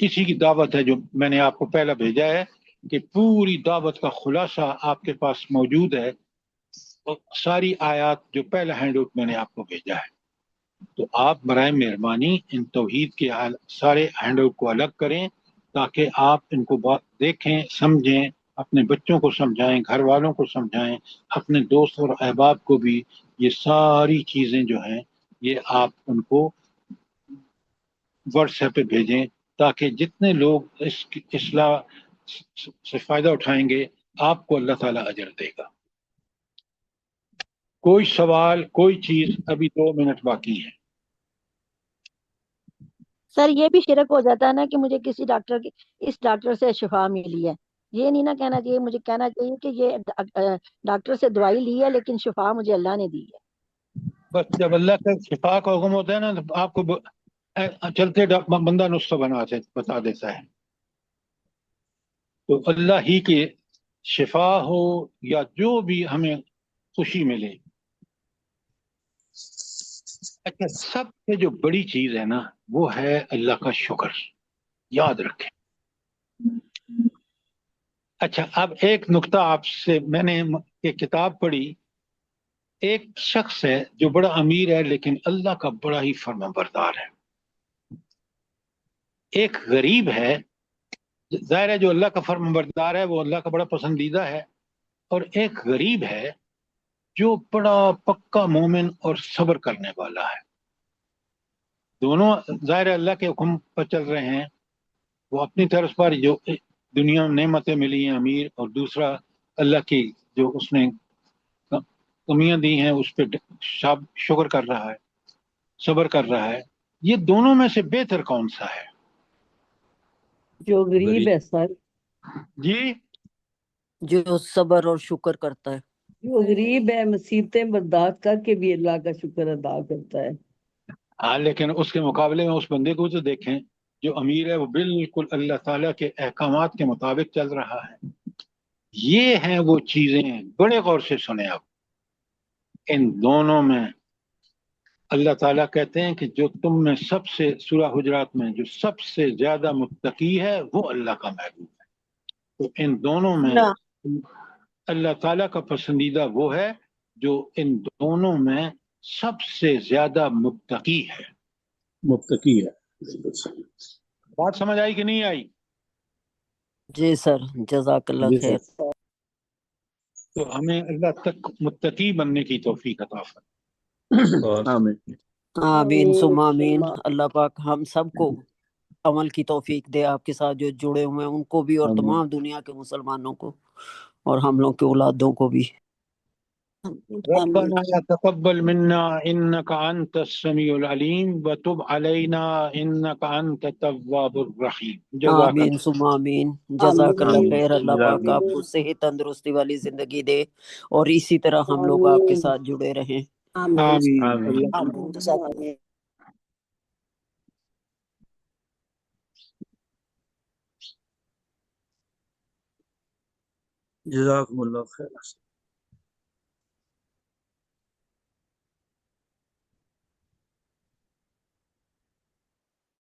اسی کی دعوت ہے جو میں نے آپ کو پہلا بھیجا ہے کہ پوری دعوت کا خلاصہ آپ کے پاس موجود ہے، ساری آیات جو پہلا ہینڈ آؤٹ میں نے آپ کو بھیجا ہے۔ تو آپ برائے مہربانی ان توحید کے سارے ہینڈ آؤٹ کو الگ کریں تاکہ آپ ان کو بات دیکھیں، سمجھیں، اپنے بچوں کو سمجھائیں، گھر والوں کو سمجھائیں، اپنے دوست اور احباب کو بھی یہ ساری چیزیں جو ہیں یہ آپ ان کو واٹس ایپ پہ بھیجیں تاکہ جتنے لوگ اس اصلاح سے فائدہ اٹھائیں گے آپ کو اللہ تعالیٰ اجر دے گا۔ کوئی سوال، کوئی چیز؟ ابھی 2 منٹ باقی ہیں۔
سر یہ بھی شرک ہو جاتا ہے نا کہ مجھے کسی ڈاکٹر کی اس ڈاکٹر سے شفا ملی ہے، یہ نہیں نا کہنا چاہیے، مجھے کہنا چاہیے کہ یہ ڈاکٹر سے دوائی لی ہے لیکن شفا مجھے اللہ نے دی ہے۔
بس جب اللہ کا شفا کا حکم ہوتا ہے نا تو آپ کو چلتے بندہ نسخہ بتا دیتا ہے۔ تو اللہ ہی کے شفا ہو یا جو بھی ہمیں خوشی ملے. اچھا سب سے جو بڑی چیز ہے نا وہ ہے اللہ کا شکر، یاد رکھیں. اچھا اب ایک نقطہ آپ سے، میں نے ایک کتاب پڑھی، ایک شخص ہے جو بڑا امیر ہے لیکن اللہ کا بڑا ہی فرما بردار ہے. ایک غریب ہے، ظاہر ہے جو اللہ کا فرما بردار ہے وہ اللہ کا بڑا پسندیدہ ہے، اور ایک غریب ہے جو بڑا پکا مومن اور صبر کرنے والا ہے. دونوں ظاہر اللہ کے حکم پر چل رہے ہیں، وہ اپنی طرف پر جو دنیا میں نعمتیں ملی ہیں امیر، اور دوسرا اللہ کی جو اس نے کمیاں دی ہیں اس پہ شکر کر رہا ہے، صبر کر رہا ہے. یہ دونوں میں سے بہتر کون سا ہے؟
جو غریب ہے سر،
جی
جو صبر اور شکر کرتا ہے.
جو غریب ہے مصیبتیں برداشت کر کے بھی اللہ کا شکر ادا کرتا ہے.
ہاں لیکن اس کے مقابلے میں اس بندے کو تو دیکھیں جو امیر ہے، وہ بالکل اللہ تعالیٰ کے احکامات کے مطابق چل رہا ہے. یہ ہیں وہ چیزیں، بڑے غور سے سنیں آپ. ان دونوں میں اللہ تعالیٰ کہتے ہیں کہ جو تم میں سب سے، سورہ حجرات میں، جو سب سے زیادہ متقی ہے وہ اللہ کا محبوب ہے. تو ان دونوں میں اللہ تعالیٰ کا پسندیدہ وہ ہے جو ان دونوں میں سب سے زیادہ متقی ہے.
متقی ہے.
بات سمجھ آئی کہ نہیں آئی؟
جی سر، جزاک اللہ
جی
خیر.
سر.
تو ہمیں اللہ تک متقی بننے کی توفیق عطا فرمائے.
اور
آمین.
آمین ثم آمین. اللہ پاک ہم سب کو عمل کی توفیق دے، آپ کے ساتھ جو جڑے ہوئے ہیں ان کو بھی، اور
آمین.
تمام دنیا کے مسلمانوں کو، اور ہم لوگ کے اولادوں کو بھی.
ربنا تقبل منا انك انت السميع العليم وتب علينا انك انت التواب الرحيم. جزاك
آمین
الله.
ثم آمین. جزاک اللہ
آمین.
خیر. اللہ
جزاک
پاک آپ
اللہ.
کو صحت تندرستی والی زندگی دے، اور اسی طرح ہم لوگ آپ کے ساتھ جڑے رہیں.
آمین.
آمین.
اللہ
جزاکم اللہ خیر.